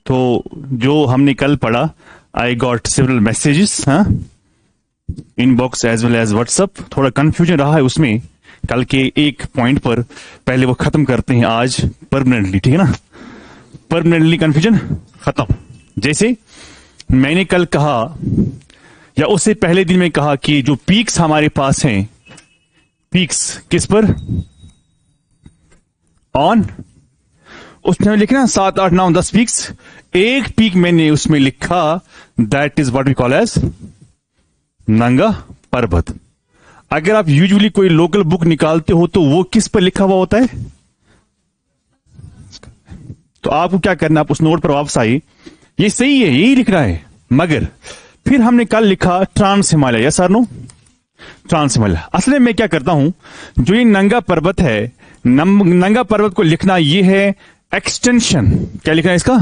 तो जो हमने कल पढ़ा, आई गॉट सेवरल मैसेजेस, हाँ, inbox as well as WhatsApp. थोड़ा कंफ्यूजन रहा है उसमें कल के एक पॉइंट पर, पहले वो खत्म करते हैं आज परमानेंटली, ठीक है ना। परमानेंटली कंफ्यूजन खत्म। जैसे मैंने कल कहा, या उससे पहले दिन में कहा कि जो पीक्स हमारे पास हैं, पीक्स किस पर, ऑन, उसने लिखना 7, 8, 9, 10 पीक्स। एक पीक मैंने उसमें लिखा, that is what we call as Nanga Parbat. अगर आप यूजुअली कोई लोकल बुक निकालते हो तो वो किस पर लिखा हुआ होता है, तो आपको क्या करना, आप उस नोट पर वापस आइए, ये सही है, यही लिख रहा है, मगर फिर हमने कल लिखा ट्रांस हिमालय, यस और नो, ट्रांस हिमालय। असल में मैं क्या करता हूं, जो ये नंगा पर्वत है, नंगा पर्वत को लिखना ये है एक्सटेंशन, क्या लिखना है इसका,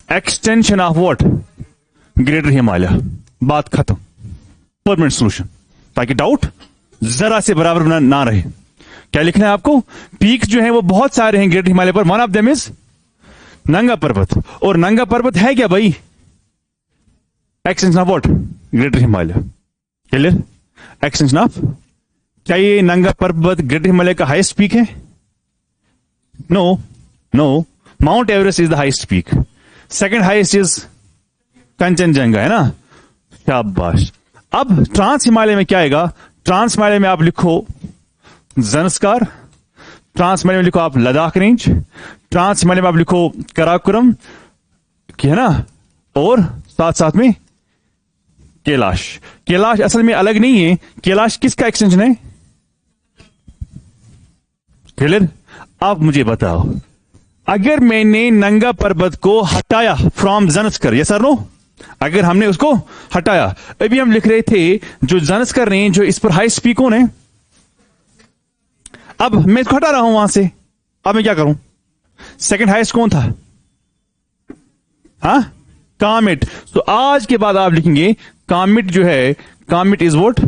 extension of what, greater Himalaya. बात खत्म, परमानेंट सोल्यूशन, ताकि डाउट जरा से बराबर ना रहे। क्या लिखना है आपको, पीक जो है वो बहुत सारे हैं ग्रेटर हिमालय पर, वन ऑफ देम इज नंगा पर्वत। और नंगा पर्वत है क्या भाई, extension of what, greater Himalaya. Clear, extension of, क्या ये नंगा पर्वत ग्रेटर हिमालय का हाईएस्ट पीक है, no no, Mount Everest is the highest peak, second highest is Kanchenjunga, है ना, शाबाश। अब ट्रांस हिमालय में क्या आएगा, ट्रांस हिमालय में आप लिखो ज़नस्कार, ट्रांस हिमालय में लिखो आप लद्दाख रेंज, ट्रांस हिमालय में आप लिखो कराकोरम, है ना, और साथ साथ में कैलाश। कैलाश असल में अलग नहीं है, कैलाश किसका एक्सटेंशन है, क्लियर। आप मुझे बताओ, अगर मैंने नंगा पर्वत को हटाया फ्रॉम ज़नस्कर, यस और नो, अगर हमने उसको हटाया, अभी हम लिख रहे थे जो ज़नस्कर रेंज, जो इस पर हाई पीक कौन है, अब मैं इसको हटा रहा हूं वहां से, अब मैं क्या करूं, सेकंड हाईएस्ट कौन था, हाँ, कामेट। तो आज के बाद आप लिखेंगे कामेट जो है, Kamet is what,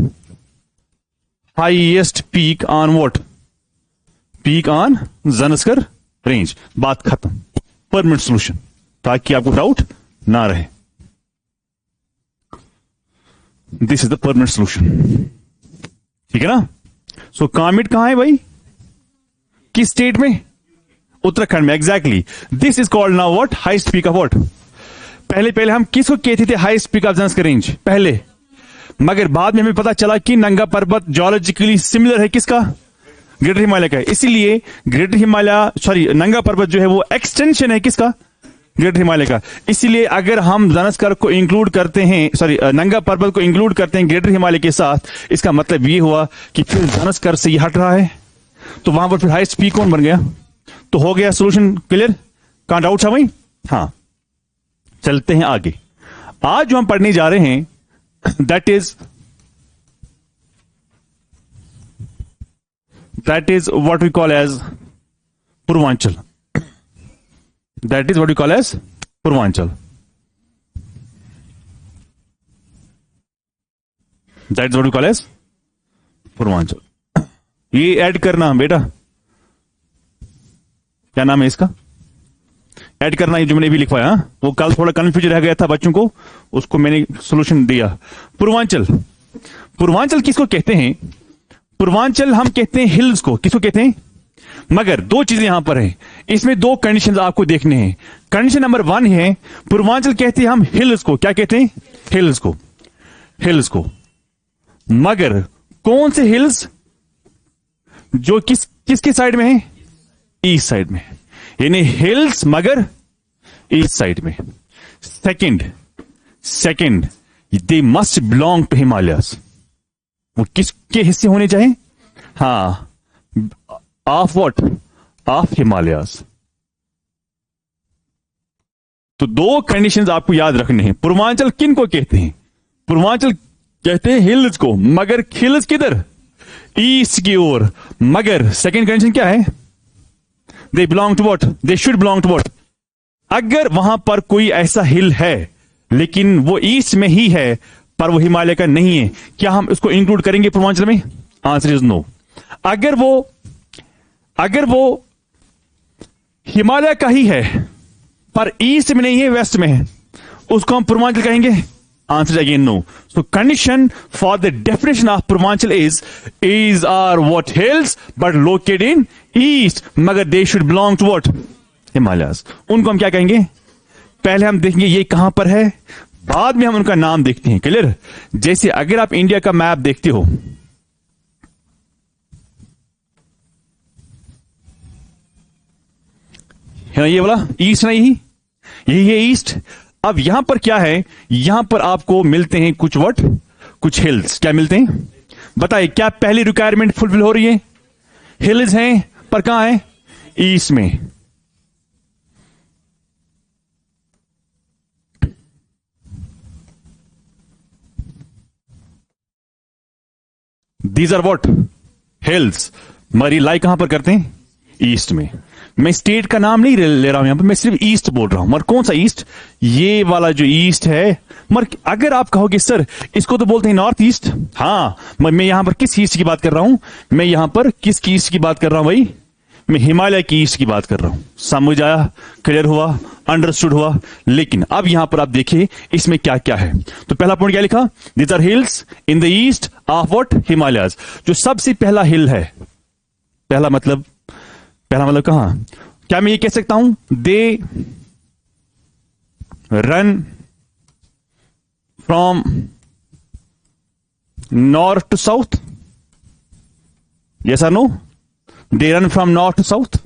highest peak on what, peak on Zanskar range. बात खत्म, परमानेंट सॉल्यूशन, ताकि आपको डाउट ना रहे। This is the permanent solution, ठीक है ना। सो कामेट कहां है भाई, किस स्टेट में, उत्तराखंड में, exactly. This is called now what, highest peak of what. पहले हम किसको कहते थे हाईएस्ट पीक ऑफ ज़नस्कर रेंज पहले, मगर बाद में हमें पता चला कि नंगा पर्वत जियोलॉजिकली सिमिलर है किसका, ग्रेटर हिमालय का है। इसीलिए ग्रेटर हिमालय, सॉरी, नंगा पर्वत जो है वो एक्सटेंशन है किसका, ग्रेटर हिमालय का। इसीलिए अगर हम ज़नस्कर को इंक्लूड करते हैं, सॉरी, नंगा पर्वत को इंक्लूड करते हैं ग्रेटर हिमालय के साथ, इसका मतलब ये हुआ कि फिर ज़नस्कर से ये हट रहा है, तो वहां पर फिर हाईएस्ट पीक कौन बन गया, तो हो गया सोल्यूशन क्लियर। कहां डाउट था भाई, हाँ। चलते हैं आगे। आज जो हम पढ़ने जा रहे हैं, that is what we call as Purvanchal, that is what we call as Purvanchal, that is what we call as Purvanchal. ये ऐड करना बेटा, क्या नाम है इसका, ऐड करना, ये जो मैंने भी लिखवाया, वो कल थोड़ा कंफ्यूजन रह गया था बच्चों को, उसको मैंने सॉल्यूशन दिया। पूर्वांचल, पूर्वांचल किसको कहते हैं, पूर्वांचल हम कहते हैं हिल्स को, किसको कहते हैं, मगर दो चीजें यहां पर हैं, इसमें दो कंडीशंस आपको देखने हैं। कंडीशन नंबर 1 है, पूर्वांचल कहते हैं हम हिल्स को, क्या कहते हैं, हिल्स को, हिल्स को, मगर कौन से हिल्स, जो किसके साइड में है, ईस्ट साइड में, यानी हिल्स मगर ईस्ट साइड में। Second they must belong to Himalayas, वो किसके हिस्से होने चाहिए, हाँ, ऑफ व्हाट, ऑफ हिमालयस। तो दो कंडीशंस आपको याद रखने हैं। पूर्वांचल किन को कहते हैं, पूर्वांचल कहते हैं हिल्स को, मगर हिल्स किधर, ईस्ट की ओर, मगर सेकंड कंडीशन क्या है, they belong to what, they should belong to what. अगर वहां पर कोई ऐसा हिल है लेकिन वो ईस्ट में ही है पर वो हिमालय का नहीं है, क्या हम इसको इंक्लूड करेंगे पूर्वांचल में, आंसर इज नो। अगर वो हिमालय का ही है पर ईस्ट में नहीं है, वेस्ट में है, उसको हम पूर्वांचल कहेंगे? Answer again no. So condition for the definition of Purvanchal is are what? Hills but located in east, मगर they should belong to what? Himalayas. उनको हम क्या कहेंगे? पहले हम देखेंगे ये कहां पर है, बाद में हम उनका नाम देखते हैं. क्लियर? जैसे अगर आप इंडिया का मैप देखते हो, है ना, ये वाला ईस्ट, नहीं यही है ईस्ट. अब यहां पर क्या है? यहां पर आपको मिलते हैं कुछ वट, कुछ हिल्स. क्या मिलते हैं? बताइए, क्या पहली रिक्वायरमेंट फुलफिल हो रही है? हिल्स हैं, पर कहां है? ईस्ट में. These are what? हिल्स. मरी लाई कहां पर करते हैं? ईस्ट में. मैं स्टेट का नाम नहीं ले रहा हूं यहां पर, मैं सिर्फ ईस्ट बोल रहा हूं. मगर कौन सा ईस्ट? ये वाला जो ईस्ट है. मगर अगर आप कहोगे सर इसको तो बोलते हैं नॉर्थ ईस्ट, हाँ, मैं यहां पर किस ईस्ट की बात कर रहा हूं? मैं यहां पर किसकी ईस्ट की बात कर रहा हूं भाई? मैं हिमालय की ईस्ट की बात कर रहा हूं. समझ आया? क्लियर हुआ? अंडरस्टूड हुआ? लेकिन अब यहां पर आप देखिए इसमें क्या क्या है. तो पहला पॉइंट क्या लिखा? These are hills in the east of what? Himalayas. जो सबसे पहला हिल है, पहला मतलब कहां? क्या मैं ये कह सकता हूं they run from north to south? Yes और no? They run from north to south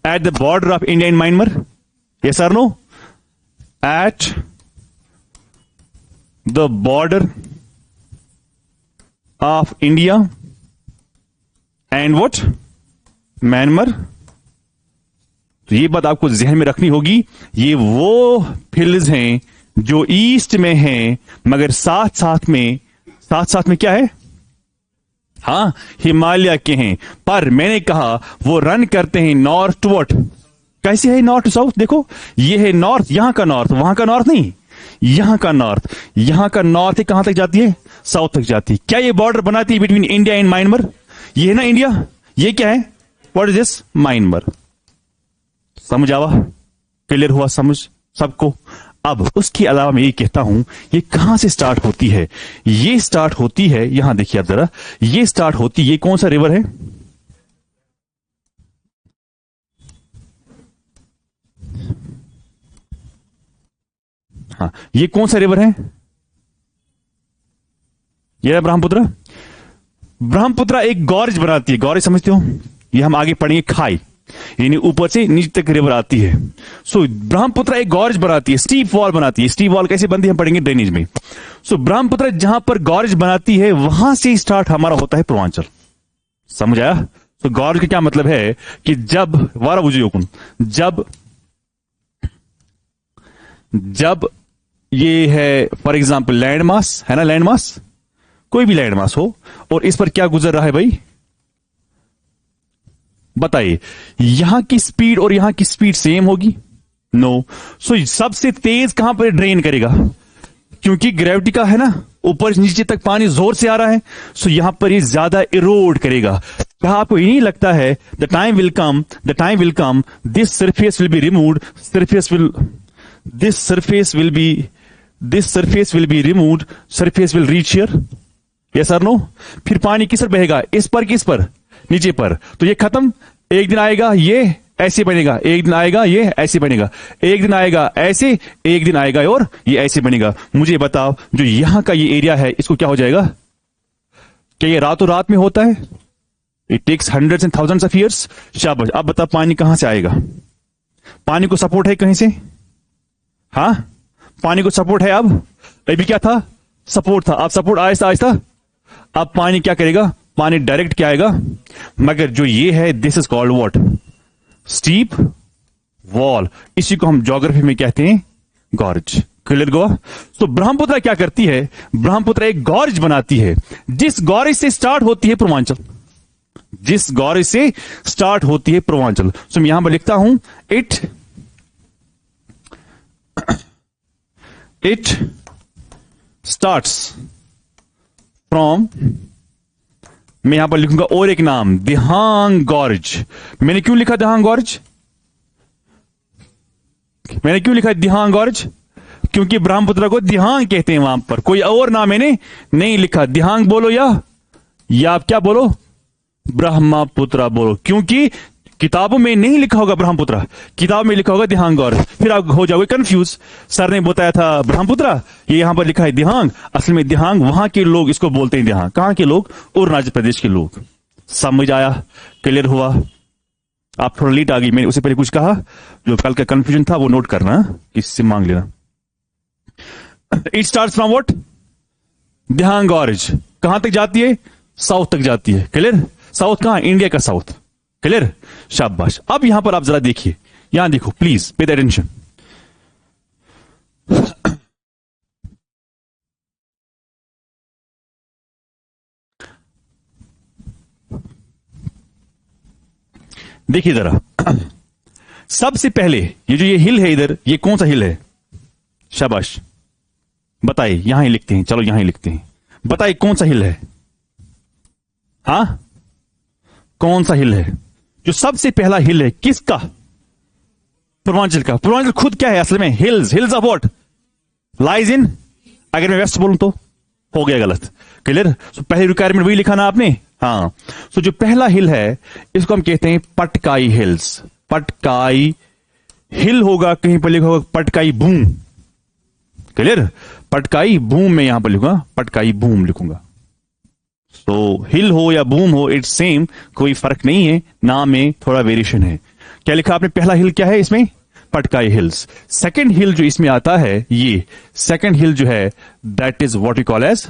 at the border of India and Myanmar? Yes और no? At the border of India and what? Myanmar. तो ये बात आपको जहन में रखनी होगी. ये वो हिल्स हैं जो ईस्ट में हैं, मगर साथ साथ में क्या है? हाँ, हिमालय के हैं. पर मैंने कहा वो रन करते हैं नॉर्थ टू व्हाट? कैसे है नॉर्थ टू साउथ? देखो, ये है नॉर्थ, यहां का नॉर्थ, वहां का नॉर्थ नहीं, यहां का नॉर्थ. यहां का नॉर्थ कहां तक जाती है? साउथ तक जाती है. क्या ये बॉर्डर बनाती है बिटवीन इंडिया एंड म्यांमार? ये है ना इंडिया, ये क्या है? What is this? म्यांमार. समझ आवा? क्लियर हुआ समझ सबको? अब उसके अलावा मैं ये कहता हूं ये कहां से स्टार्ट होती है? ये स्टार्ट होती है, यहां देखिए आप जरा, ये स्टार्ट होती, ये कौन सा रिवर है? हाँ, ये कौन सा रिवर है? ये है ब्रह्मपुत्र. ब्रह्मपुत्र एक गॉर्ज बनाती है. गॉर्ज समझते हो? ये हम आगे पढ़ेंगे. खाई यानी ऊपर से नीचे तक रिवर आती है. सो ब्रह्मपुत्र एक गॉर्ज बनाती है, स्टीप वॉल बनाती है. स्टीप वॉल कैसे बनती है हम पढ़ेंगे ड्रेनेज में. सो ब्रह्मपुत्र जहां पर गॉर्ज बनाती है वहां से स्टार्ट हमारा होता है पूर्वांचल. समझ आया? तो गॉर्ज का क्या मतलब है कि जब वारा बुझे जब ये है फॉर एग्जाम्पल लैंड मास है ना, लैंड मास, कोई भी लैंड मास हो, और इस पर क्या गुजर रहा है भाई? बताइए, यहां की स्पीड और यहां की स्पीड सेम होगी? नो. सो सबसे तेज कहां पर ड्रेन करेगा? क्योंकि ग्रेविटी का है ना, ऊपर नीचे तक पानी जोर से आ रहा है, सो यहां पर ये ज्यादा इरोड करेगा. क्या आपको ये नहीं लगता है the time will come this surface will be removed, this surface will be removed, surface will reach here? Yes और नो? फिर पानी किस पर बहेगा? इस पर, किस पर? नीचे पर. तो ये खत्म. एक दिन आएगा ये ऐसे बनेगा, एक दिन आएगा ये ऐसे बनेगा, एक दिन आएगा ऐसे, एक दिन आएगा और ये ऐसे बनेगा. मुझे बताओ जो यहां का ये एरिया है इसको क्या हो जाएगा? क्या ये रातों रात में होता है? It takes hundreds and thousands of years. शाबाश. अब बताओ पानी कहां से आएगा? पानी को सपोर्ट है कहीं से? हाँ, पानी को सपोर्ट है. अब अभी क्या था? सपोर्ट था. अब सपोर्ट आहिस्ता आहिस्ता, अब पानी क्या करेगा? पानी डायरेक्ट क्या आएगा? मगर जो ये है this is called what? Steep wall. इसी को हम ज्योग्राफी में कहते हैं गॉर्ज. क्लियर गोवा? तो ब्रह्मपुत्र क्या करती है? ब्रह्मपुत्र एक गॉर्ज बनाती है. जिस गॉर्ज से स्टार्ट होती है पूर्वांचल, जिस गॉर्ज से स्टार्ट होती है पूर्वांचल. तो मैं यहां पर लिखता हूं इट स्टार्ट्स फ्रॉम, मैं यहां पर लिखूंगा और एक नाम, दिहांग गॉर्ज. मैंने क्यों लिखा दिहांग गॉर्ज? मैंने क्यों लिखा दिहांग गॉर्ज? क्योंकि ब्रह्मपुत्र को दिहांग कहते हैं, वहां पर कोई और नाम मैंने नहीं लिखा। दिहांग बोलो या आप क्या बोलो, ब्रह्मपुत्र बोलो, क्योंकि किताबों में नहीं लिखा होगा ब्रह्मपुत्र, किताब में लिखा होगा दिहांग गॉर्ज। फिर आप हो जाओगे कंफ्यूज, सर ने बताया था ब्रह्मपुत्र, ये यहां पर लिखा है दिहांग, असल में दिहांग वहां के लोग इसको बोलते हैं दिहांग। कहां के लोग? अरुणाचल प्रदेश के लोग। समझ आया? क्लियर हुआ? आप थोड़ा लेट आ गई, मैंने उससे पहले कुछ कहा, जो कल का कंफ्यूजन था वो नोट करना, किससे मांग लेना। It starts from what? Dihang gorge. कहां तक जाती है? साउथ तक जाती है। क्लियर? साउथ कहां? इंडिया का साउथ। क्लियर? शाबाश। अब यहां पर आप जरा देखिए, यहां देखो प्लीज, पे द अटेंशन। देखिए जरा, सबसे पहले ये हिल है इधर, ये कौन सा हिल है? शाबाश, बताइए। यहां ही लिखते हैं, चलो यहां ही लिखते हैं। बताइए कौन सा हिल है? हां, कौन सा हिल है? जो सबसे पहला हिल है किसका? पूर्वांचल का। पूर्वांचल खुद क्या है असल में? Hills. Hills of what? Lies in, अगर मैं वेस्ट बोलूं तो हो गया गलत। क्लियर? सो पहली रिक्वायरमेंट वही लिखा ना आपने। हाँ, सो जो पहला हिल है इसको हम कहते हैं पटकाई हिल्स। पटकाई हिल होगा, कहीं पर लिखा होगा Patkai boom. Clear? Patkai boom में यहां पर लिखूंगा, पटकाई बूम लिखूंगा। तो हिल हो या बूम हो, इट्स सेम, कोई फर्क नहीं है, नाम में थोड़ा वेरिएशन है। क्या लिखा आपने? पहला हिल क्या है इसमें? पटकाई हिल्स। सेकंड हिल जो इसमें आता है, ये सेकंड हिल जो है, that is what we call as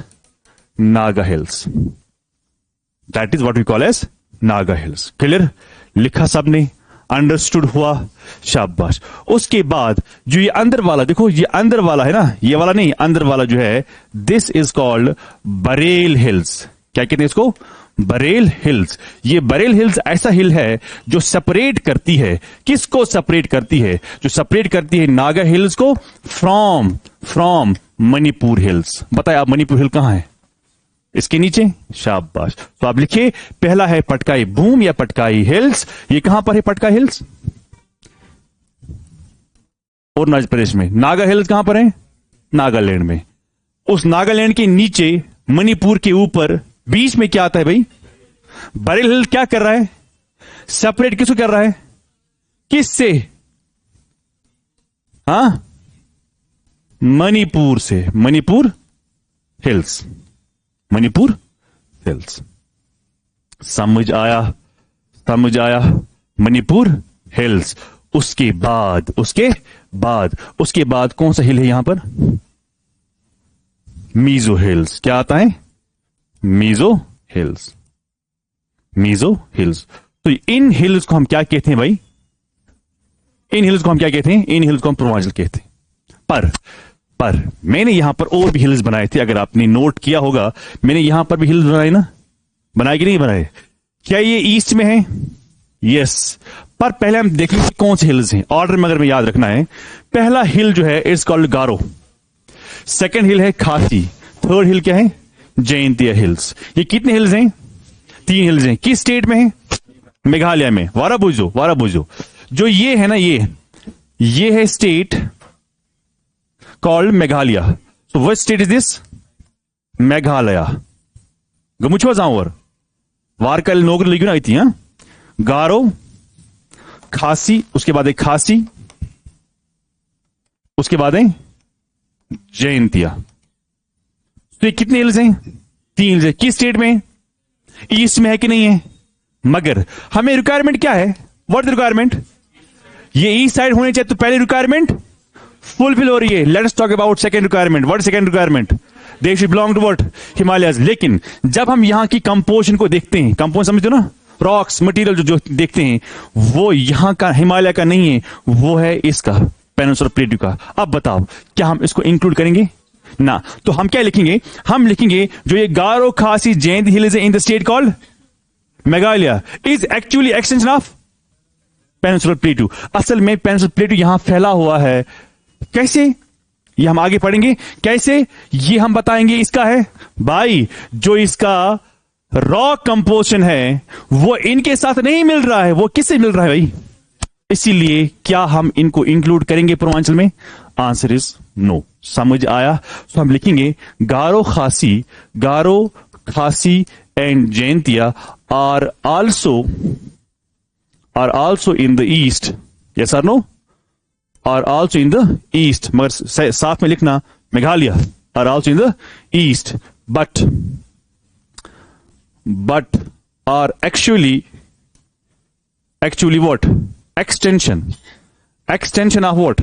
Naga hills. That is what we call as Naga hills. Clear? लिखा सबने? अंडरस्टूड हुआ? शाबाश। उसके बाद जो ये अंदर वाला, देखो ये अंदर वाला है ना, ये वाला नहीं, अंदर वाला जो है, this is called Barail hills. क्या कहते हैं इसको? बरेल हिल्स। ये बरेल हिल्स ऐसा हिल है जो सेपरेट करती है, किसको सेपरेट करती है? जो सेपरेट करती है नागा हिल्स को फ्रॉम मणिपुर हिल्स। बताए आप मणिपुर हिल कहां है? इसके नीचे। शाबाश। तो आप लिखिए, पहला है पटकाई बूम या पटकाई हिल्स। ये कहां पर है पटकाई हिल्स? अरुणाचल प्रदेश में। नागा हिल्स कहां पर है? नागालैंड में। उस नागालैंड के नीचे, मणिपुर के ऊपर, बीच में क्या आता है भाई? बरेल हिल। क्या कर रहा है? सेपरेट किसको कर रहा है? किससे? हां, मणिपुर से। मणिपुर हिल्स। मणिपुर हिल्स। समझ आया? समझ आया? मणिपुर हिल्स। उसके बाद कौन सा हिल है यहां पर? मीजो हिल्स। क्या आता है? मीजो हिल्स। मीजो हिल्स। तो इन हिल्स को हम क्या कहते हैं भाई? इन हिल्स को हम क्या कहते हैं? इन हिल्स को हम पूर्वांचल कहते हैं। पर मैंने यहां पर और भी हिल्स बनाए थे, अगर आपने नोट किया होगा, मैंने यहां पर भी हिल्स बनाए ना? बनाए कि नहीं बनाए? क्या ये ईस्ट में है? यस। पर पहले हम देखेंगे कौन से हिल्स हैं, ऑर्डर में अगर में याद रखना है। पहला हिल जो है इट्स कॉल्ड गारो। सेकंड हिल है खासी। थर्ड हिल क्या है? जयंतिया हिल्स। ये कितने हिल्स हैं? 3 हिल्स हैं। किस स्टेट में है? मेघालय में। वाराबुजो। जो ये है ना, ये है स्टेट कॉल्ड मेघालय। तो which state is this? Meghalaya. गमुछवा जाऊर वारकल नौकर लिखी ना आई थी। गारो, खासी, उसके बाद एक खासी, उसके बाद है जयंतिया। तो ये कितने हिल्स हैं? 3 हिल्स हैं। किस स्टेट में? ईस्ट में है कि नहीं है? मगर हमें रिक्वायरमेंट क्या है? What the requirement? ये ईस्ट साइड होने चाहिए, तो पहली रिक्वायरमेंट फुलफिल हो रही है। Let's talk about second requirement. What second requirement? They should belong to what? Himalayas. लेकिन जब हम यहां की कंपोजिशन को देखते हैं, कंपोजिशन समझते हो ना, रॉक्स मटेरियल जो देखते हैं, वो यहां का हिमालय का नहीं है, वो है इसका पेनिनसुलर प्लेटू का। अब बताओ, क्या हम इसको इंक्लूड करेंगे? ना। तो हम क्या लिखेंगे? हम लिखेंगे जो ये Garo, Khasi, Jaintia hills in the state called Meghalaya is actually extension of peninsular plateau. असल में पेनिनसुलर प्लेटू यहां फैला हुआ है। कैसे? ये हम आगे पढ़ेंगे कैसे, ये हम बताएंगे। इसका है भाई, जो इसका रॉक कंपोजिशन है वो इनके साथ नहीं मिल रहा है। वो किससे मिल रहा है भाई? इसीलिए क्या हम इनको इंक्लूड करेंगे पूर्वांचल में? Answer is no. समझ आया? तो हम लिखेंगे Garo Khasi and Jaintia are also in the east. Yes और no? Are also in the east, मगर साथ में लिखना Meghalaya are also in the east, but are actually what? Extension of what?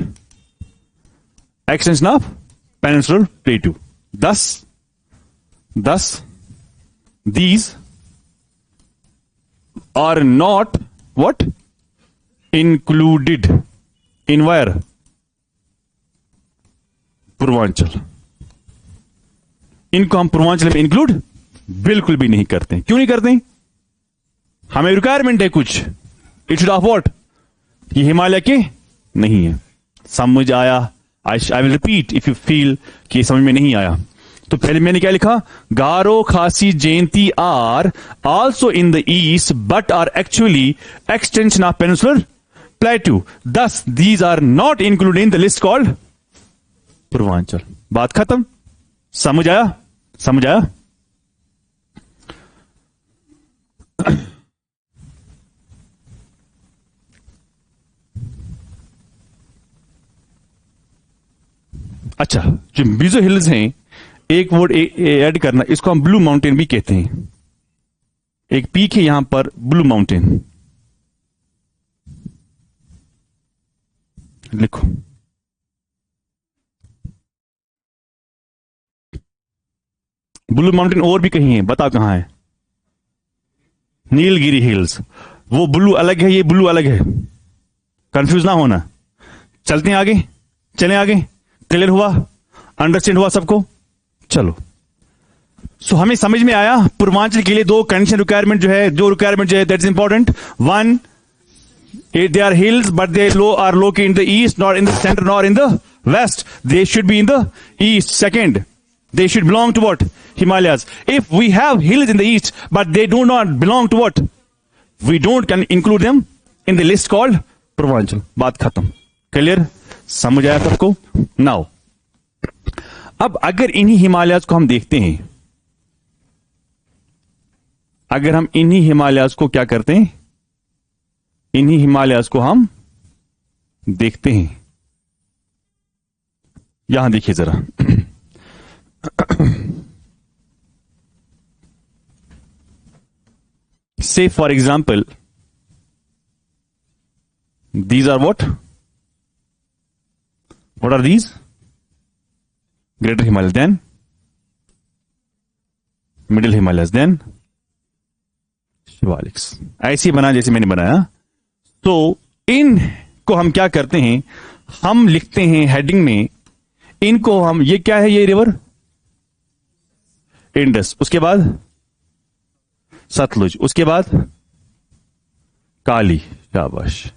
Extension of peninsular plateau. Thus these are not what? Included in where? Purvanchal. इनको हम पूर्वांचल में include बिल्कुल भी नहीं करते। क्यों नहीं करते? हमें रिक्वायरमेंट है कुछ, इट शुड ऑफ व्हाट? ये हिमालय के नहीं है। समझ आया? I will repeat if you feel कि समझ में नहीं आया। तो पहले मैंने क्या लिखा? Garo Khasi Jaintia are also in the east but are actually extension of peninsular plateau, thus these are not included in the list called Purvanchal. बात खत्म। समझ आया? समझ आया? अच्छा, जो मिजो हिल्स हैं, एक वर्ड ऐड करना, इसको हम ब्लू माउंटेन भी कहते हैं। एक पीक है यहां पर ब्लू माउंटेन, लिखो। ब्लू माउंटेन और भी कहीं है, बताओ कहां है? नीलगिरी हिल्स। वो ब्लू अलग है, ये ब्लू अलग है, कंफ्यूज ना होना। चलते हैं आगे, चलें आगे। क्लियर हुआ? अंडरस्टैंड हुआ सबको? चलो। सो हमें समझ में आया पूर्वांचल के लिए दो कंडीशन रिक्वायरमेंट जो है, that is important. One, they are hills but they are located in the east, not in the center, nor in the west. They should be in the east. Second, they should belong to what? Himalayas. If we have hills in the east but they do not belong to what? We don't can include them in the list called Purvanchal. बात खत्म। Clear? समझ आया सबको? Now अब अगर इन्हीं हिमालयाज को हम देखते हैं, अगर हम इन्हीं हिमालयाज को क्या करते हैं, इन्हीं हिमालयाज को हम देखते हैं, यहां देखिए जरा। से for example, these are what are these? Greater Himalayas, then Middle Himalayas, then Shivaliks. ऐसे बना जैसे मैंने बनाया। तो इन को हम क्या करते हैं, हम लिखते हैं हेडिंग में, इनको हम, ये क्या है, ये रिवर इंडस, उसके बाद सतलुज, उसके बाद काली। शाबाश।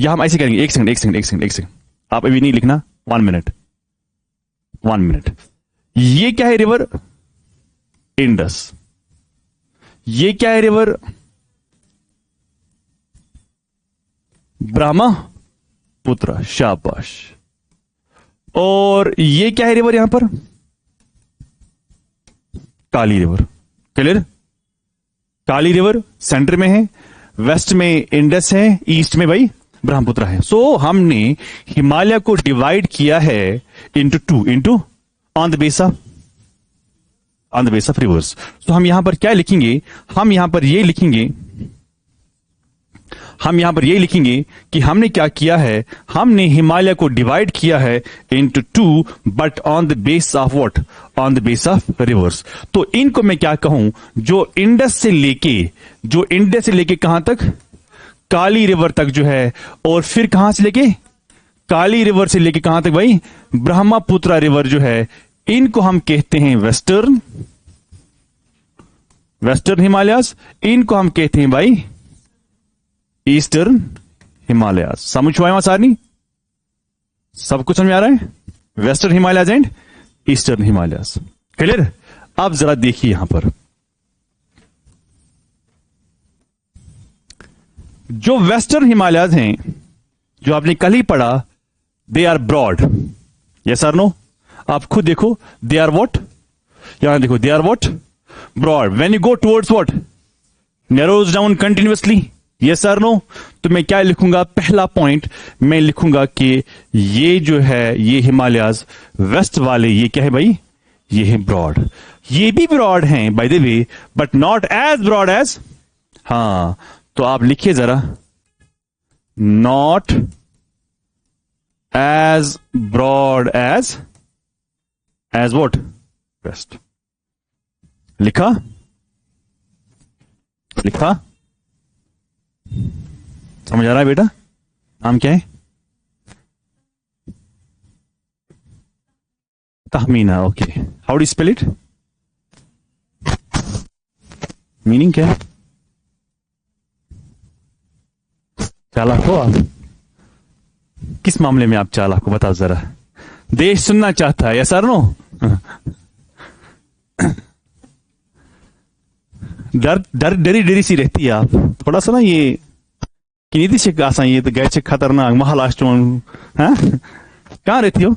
यह हम ऐसे करेंगे। एक सेकंड, आप अभी नहीं लिखना। 1 मिनट। ये क्या है रिवर? इंडस। ये क्या है रिवर? ब्रह्मपुत्र। शाबाश। और ये क्या है रिवर यहां पर? काली रिवर। क्लियर? काली रिवर सेंटर में है, वेस्ट में इंडस है, ईस्ट में भाई ब्रह्मपुत्र है। सो हमने हिमालय को डिवाइड किया है into two, on the base of reverse. तो हम यहां पर क्या लिखेंगे? हम यहां पर ये लिखेंगे कि हमने क्या किया है, हमने हिमालय को डिवाइड किया है into two, but on the base of what? On the base of reverse. तो इनको मैं क्या कहूं, जो इंडस से लेके कहां तक? काली रिवर तक जो है, और फिर कहां से लेके? काली रिवर से लेके कहां तक भाई? ब्रह्मपुत्र रिवर जो है, इनको हम कहते हैं वेस्टर्न हिमालयास। इनको हम कहते हैं भाई ईस्टर्न हिमालयास। समझ हुआ सारनी? सब कुछ समझ आ रहा है? Western Himalayas and eastern Himalayas. Clear? अब जरा देखिए यहां पर, जो वेस्टर्न हिमालयाज हैं, जो आपने कल ही पढ़ा, दे आर ब्रॉड। यस और नो? आप खुद देखो, दे आर व्हाट? यहां देखो, they are what? Broad. When you go towards what? Narrows down continuously. Yes और नो? तो मैं क्या लिखूंगा? पहला पॉइंट मैं लिखूंगा कि ये जो है, ये हिमालयाज वेस्ट वाले, ये क्या है भाई? ये है ब्रॉड। ये भी ब्रॉड हैं by the way, but not as broad as, हां, तो आप लिखिए जरा, not as broad as what? West. लिखा? लिखा? समझ आ रहा है बेटा? नाम क्या है? Tahmina. Okay, how do spell it? Meaning क्या है? चालाक हो आप? किस मामले में आप चालाक हो, बताओ जरा। देश सुनना चाहता है, यस और नो? डरी डरी सी रहती है आप थोड़ा सा ना, ये कि नीति से आसा, ये तो गैर खतरनाक महाराष्ट्र। हाँ, कहां रहती हो?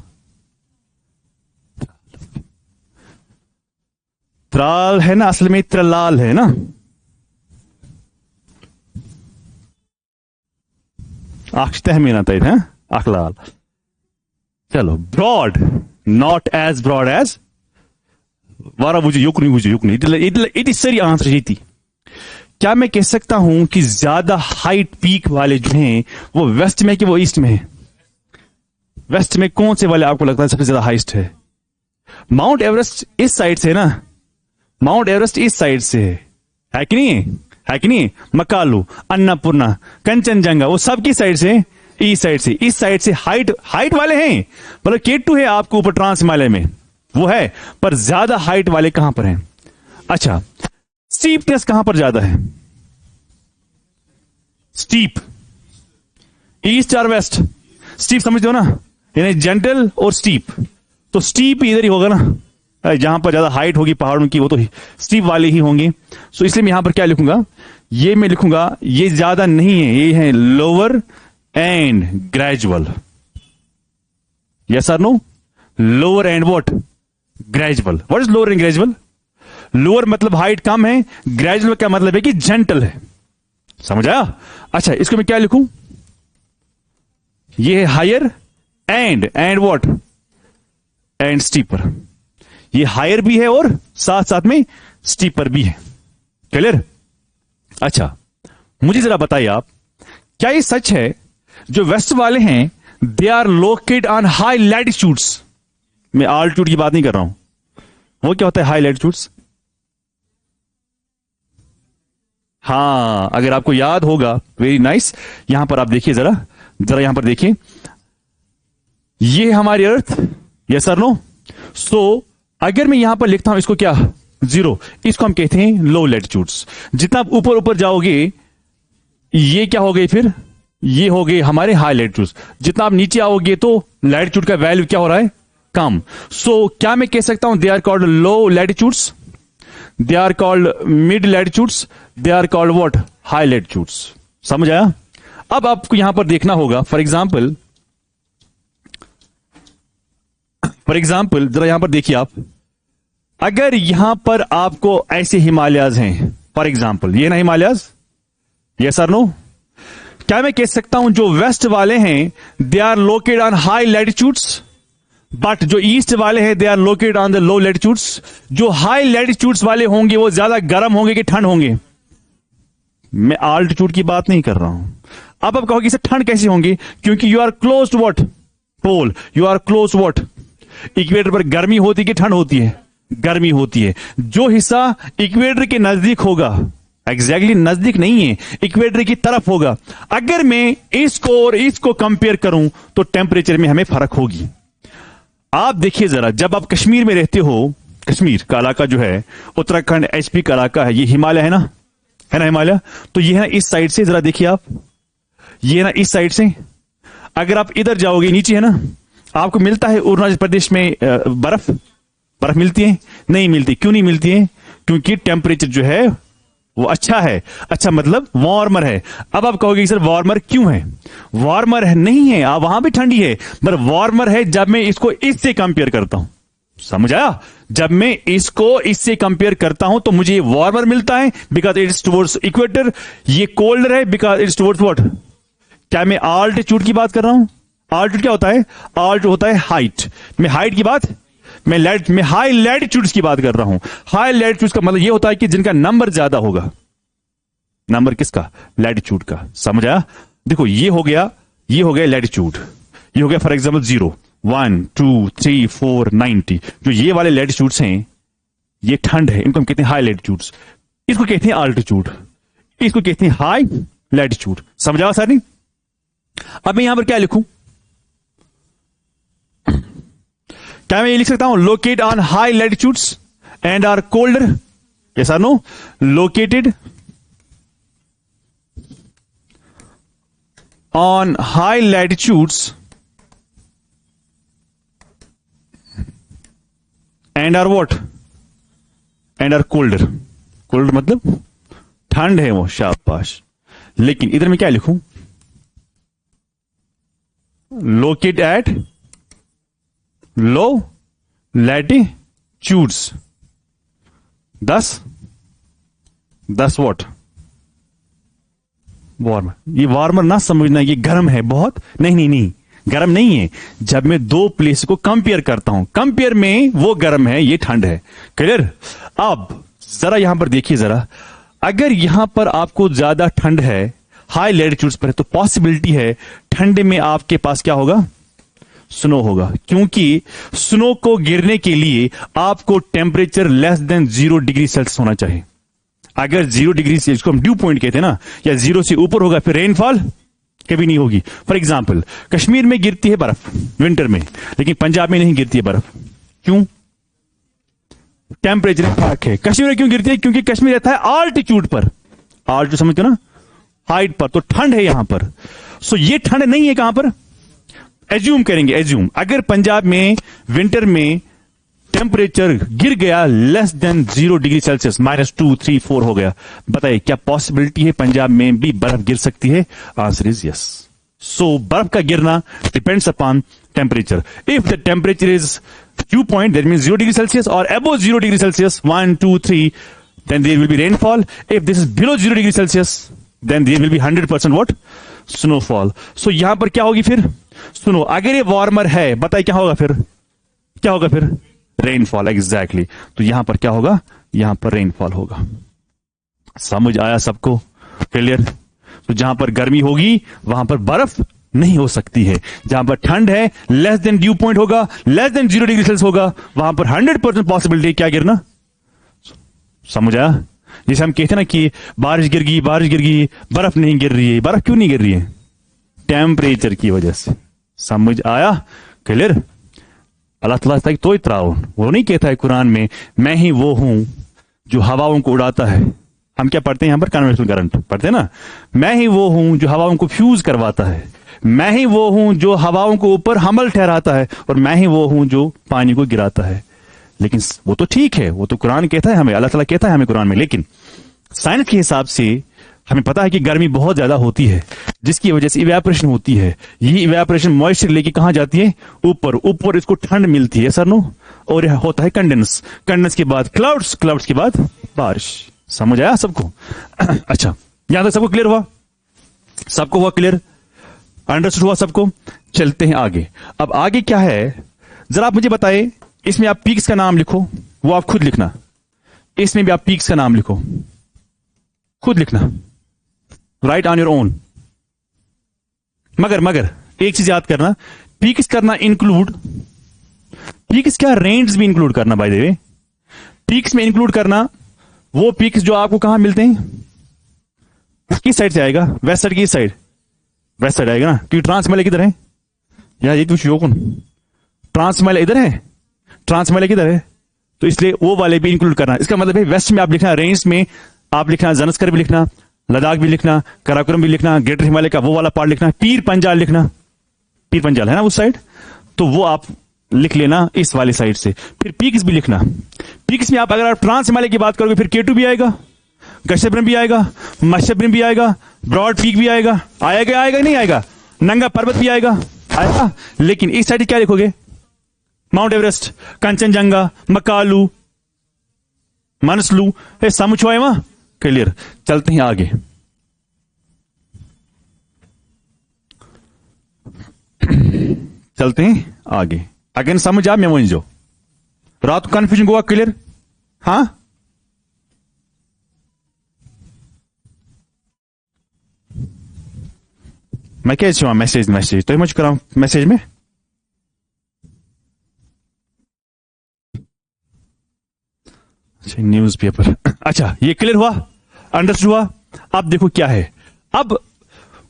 त्राल है ना, असल में त्रलाल है ना। अक्षतः में ना तय है अखलाल। चलो, broad, not as broad as, वारा बुझे युक नहीं, इट इज सही आंसर जी थी। क्या मैं कह सकता हूं कि ज्यादा हाइट पीक वाले जो हैं वो वेस्ट में कि वो ईस्ट में है? वेस्ट में कौन से वाले आपको लगता है सबसे ज्यादा हाइस्ट है? माउंट एवरेस्ट इस साइड से है ना, माउंट एवरेस्ट इस साइड से है कि नहीं? है कि नहीं? मकालू, अन्नपूर्णा, कंचनजंगा, वो सब की साइड से, ईस्ट साइड से। इस साइड से हाइट वाले हैं, मतलब K2 है आपको ऊपर ट्रांस हिमालय में, वो है, पर ज्यादा हाइट वाले कहां पर हैं? अच्छा, स्टीपनेस कहां पर ज्यादा है? स्टीप, ईस्ट और वेस्ट? स्टीप समझते हो ना, यानी जेंटल और स्टीप। तो स्टीप इधर ही होगा ना, जहां पर ज्यादा हाइट होगी पहाड़ों की, वो तो स्टीप वाले ही होंगे। सो इसलिए मैं यहां पर क्या लिखूंगा? ये मैं लिखूंगा, ये ज्यादा नहीं है, ये है लोअर एंड ग्रेजुअल। यस और no? Lower and what? Gradual. What is lower and gradual? Lower मतलब हाइट कम है, ग्रेजुअल का मतलब है कि जेंटल है। समझ आया? अच्छा, इसको मैं क्या लिखूं? ये है higher and what? And steeper. ये हायर भी है और साथ साथ में स्टीपर भी है। क्लियर? अच्छा, मुझे जरा बताइए आप, क्या ये सच है जो वेस्ट वाले हैं they are located on high latitudes? मैं आल्टीट्यूड की बात नहीं कर रहा हूं। वो क्या होता है हाई लैटिट्यूड्स? हां, अगर आपको याद होगा, वेरी नाइस। यहां पर आप देखिए, जरा यहां पर देखिए, ये हमारी अर्थ। यस और नो? सो अगर मैं यहां पर लिखता हूं इसको क्या? 0, इसको हम कहते हैं लो लैटिट्यूड्स। जितना आप ऊपर ऊपर जाओगे, ये क्या हो गए फिर? ये हो गए हमारे हाई लैटिट्यूड्स। जितना आप नीचे आओगे तो लैटिट्यूड का वैल्यू क्या हो रहा है? कम। सो क्या मैं कह सकता हूं they are called low latitudes, they are called mid latitudes, they are called what? High latitudes. समझ आया? अब आपको यहां पर देखना होगा, फॉर एग्जाम्पल जरा यहां पर देखिए आप, अगर यहां पर आपको ऐसे हिमालयाज हैं, फॉर एग्जाम्पल ये ना हिमालयाज, यस और नो? क्या मैं कह सकता हूं जो वेस्ट वाले हैं they are located on high latitudes, but जो ईस्ट वाले हैं they are located on the low latitudes? जो हाई लैटिट्यूड्स वाले होंगे वो ज्यादा गर्म होंगे कि ठंड होंगे? मैं आल्टीट्यूड की बात नहीं कर रहा हूं। अब आप कहोगे सर ठंड कैसे होंगे? क्योंकि you are close to what? Pole. You are close to what? Equator पर गर्मी होती है कि ठंड होती है? गर्मी होती है। जो हिस्सा इक्वेटर के नजदीक होगा, एग्जैक्टली नजदीक नहीं है, इक्वेटर की तरफ होगा, अगर मैं इसको और इसको कंपेयर करूं तो टेम्परेचर में हमें फर्क होगी। आप देखिए जरा, जब आप कश्मीर में रहते हो, कश्मीर का इलाका जो है, उत्तराखंड HP का इलाका है, ये हिमालय है ना हिमालय? तो ये है ना इस साइड से, जरा देखिए आप, ये है ना इस साइड से। अगर आप इधर जाओगे, नीचे है ना, आपको मिलता है अरुणाचल प्रदेश में बर्फ मिलती है? नहीं मिलती। क्यों नहीं मिलती है? क्योंकि टेम्परेचर जो है वो अच्छा है, अच्छा मतलब वार्मर है। अब आप कहोगे सर वार्मर क्यों है? वार्मर है नहीं है, आप वहां भी ठंडी है, पर वार्मर है जब मैं इसको इससे कंपेयर करता हूं। समझ आया? जब मैं इसको इससे कंपेयर करता हूं तो मुझे वार्मर मिलता है बिकॉज इट्स टुवर्ड्स इक्वेटर। ये कोल्डर है बिकॉज इट्स टुवर्ड्स व्हाट? क्या मैं आल्टीट्यूड की बात कर रहा हूं? आल्टीट्यूड क्या होता है? आल्टीट्यूड होता है हाइट। मैं हाइट की बात, मैं हाई लैटिट्यूड्स की बात कर रहा हूं। हाई लैटिट्यूड्स का मतलब यह होता है कि जिनका नंबर ज्यादा होगा। नंबर किसका? लैटिट्यूड का। समझ आया? देखो ये हो गया लैटिट्यूड, ये हो गया फॉर एग्जाम्पल 0 1 2 3 4 90। जो ये वाले लैटिट्यूड्स हैं ये ठंड है, इनको हम कहते हैं हाई लैटिट्यूड्स। इसको कहते हैं आल्टीट्यूड, इसको कहते हैं हाई लैटिट्यूड। समझा सर? नहीं? अब मैं यहां पर क्या लिखूं? क्या मैं ये लिख सकता हूं locate on high latitudes and are colder? Yes और no? Located on high latitudes and are what? And are colder. Colder मतलब ठंड है वो, शाबाश। लेकिन इधर मैं क्या लिखूं? Locate at low latitudes 10 what? Warmer. ये वार्मर ना समझना ये गर्म है बहुत, नहीं, गर्म नहीं है। जब मैं दो प्लेस को कंपेयर करता हूं, कंपेयर में वो गर्म है, ये ठंड है। क्लियर? अब जरा यहां पर देखिए जरा, अगर यहां पर आपको ज्यादा ठंड है, हाई लैटिट्यूड्स पर है, तो पॉसिबिलिटी है ठंड में आपके पास क्या होगा? स्नो होगा, क्योंकि स्नो को गिरने के लिए आपको temperature less than 0 degree Celsius होना चाहिए। अगर 0 डिग्री से, इसको हम ड्यू पॉइंट कहते हैं ना, या 0 से ऊपर होगा फिर रेनफॉल कभी नहीं होगी। फॉर एग्जाम्पल कश्मीर में गिरती है बर्फ विंटर में, लेकिन पंजाब में नहीं गिरती है बर्फ। क्यों? टेम्परेचर फर्क है। कश्मीर में क्यों गिरती है? क्योंकि कश्मीर रहता है आल्टीट्यूड पर। आल्टीट्यूड समझते हो ना? हाइट पर, तो ठंड है यहां पर। सो ये ठंड नहीं है कहां पर? एज्यूम करेंगे, एज्यूम अगर पंजाब में विंटर में टेम्परेचर गिर गया लेस देन 0 डिग्री सेल्सियस, -2 3 4 हो गया, बताइए क्या पॉसिबिलिटी है पंजाब में भी बर्फ गिर सकती है? Answer is yes. सो बर्फ का गिरना depends upon temperature. If the temperature is due point, that means 0 degree Celsius और above 0 degree Celsius 1 2 3, then there will be rainfall. If this is below 0 degree Celsius, then there will be 100% what? Snowfall. So यहां पर क्या होगी फिर? सुनो, अगर ये warmer है, बताइए क्या होगा फिर? क्या होगा फिर? रेनफॉल। एग्जैक्टली। तो यहां पर क्या होगा? यहां पर रेनफॉल होगा। समझ आया सबको? क्लियर? तो जहां पर गर्मी होगी वहां पर बर्फ नहीं हो सकती है। जहां पर ठंड है, लेस देन ड्यू पॉइंट होगा, लेस देन 0 डिग्री सेल्सियस होगा, वहां पर 100% पॉसिबिलिटी क्या गिरना? समझ आया? जैसे हम कहते हैं ना कि बारिश गिर गई, बर्फ नहीं गिर रही है। बर्फ क्यों नहीं गिर रही है? टेम्परेचर की वजह से। समझ आया? क्लियर? अल्लाह ताला तो इतराओ, वो नहीं कहता है कुरान में, मैं ही वो हूं जो हवाओं को उड़ाता है। हम क्या पढ़ते हैं यहां पर? कन्वेंशनल करंट पढ़ते हैं ना। मैं ही वो हूं जो हवाओं को फ्यूज करवाता है, मैं ही वो हूं जो हवाओं को ऊपर हमल ठहराता है, और मैं ही वो हूं जो पानी को गिराता है। लेकिन वो तो ठीक है, वो तो कुरान कहता है हमें, अल्लाह ताला कहता है हमें कुरान में। लेकिन साइंस के हिसाब से हमें पता है कि गर्मी बहुत ज्यादा होती है, जिसकी वजह से इवेपोरेशन होती है। ये इवेपोरेशन मॉइस्चर लेके कहां जाती है? ऊपर। ऊपर इसको ठंड मिलती है, सर नो, और यह होता है कंडेंस। कंडेंस के बाद क्लाउड्स, क्लाउड्स के बाद बारिश। समझ आया सबको? अच्छा, यहां तक सबको क्लियर हुआ? सबको हुआ क्लियर? अंडरस्टूड हुआ सबको? चलते हैं आगे। अब आगे क्या है जरा आप मुझे बताए। इसमें आप पीक्स का नाम लिखो, वो आप खुद लिखना। इसमें भी आप पीक्स का नाम लिखो, खुद लिखना, राइट ऑन योर ओन। मगर एक चीज याद करना, पीक्स करना इंक्लूड, पीक्स क्या, रेंज भी इंक्लूड करना। बाय द वे, पीक्स में इंक्लूड करना वो पीक्स जो आपको कहां मिलते हैं। किस साइड से आएगा? वेस्ट साइड की साइड? वेस्ट साइड आएगा ना, क्योंकि ट्रांस हिमालय किधर है यार? ये पूछिए कौन? ट्रांस हिमालय इधर है, ट्रांस हिमालय किधर है? तो इसलिए वो वाले भी इंक्लूड करना। इसका मतलब है वेस्ट में आप लिखना, रेंज में आप लिखना, जन्स्कर भी लिखना, लद्दाख भी लिखना, कराकोरम भी लिखना, ग्रेटर हिमालय का वो वाला पार्ट लिखना, पीर पंजाल लिखना। पीर पंजाल है ना उस साइड, तो वो आप लिख लेना इस वाली साइड से। फिर पीक्स भी लिखना। पीक्स में आप अगर आप ट्रांस हिमालय की बात करोगे फिर K2 भी आएगा, गशेबरम भी आएगा, मशबरम भी आएगा, ब्रॉड पीक भी आएगा, आएगा आएगा नहीं आएगा, नंगा पर्वत भी आएगा, आएगा। लेकिन इस साइड क्या लिखोगे? माउंट एवरेस्ट, कंचनजंगा, मकालू, मनसलू, ये समझो है वहां क्लियर। चलते हैं आगे। चलते हैं आगे। अगेन समझ आ, मैं वहीं जो रात कंफ्यूजन हुआ क्लियर। हाँ मैं क्या छुआ मैसेज तो मुझे करा मैसेज में अच्छा न्यूज पेपर। अच्छा ये क्लियर हुआ, अंडरस्टूड हुआ। अब देखो क्या है। अब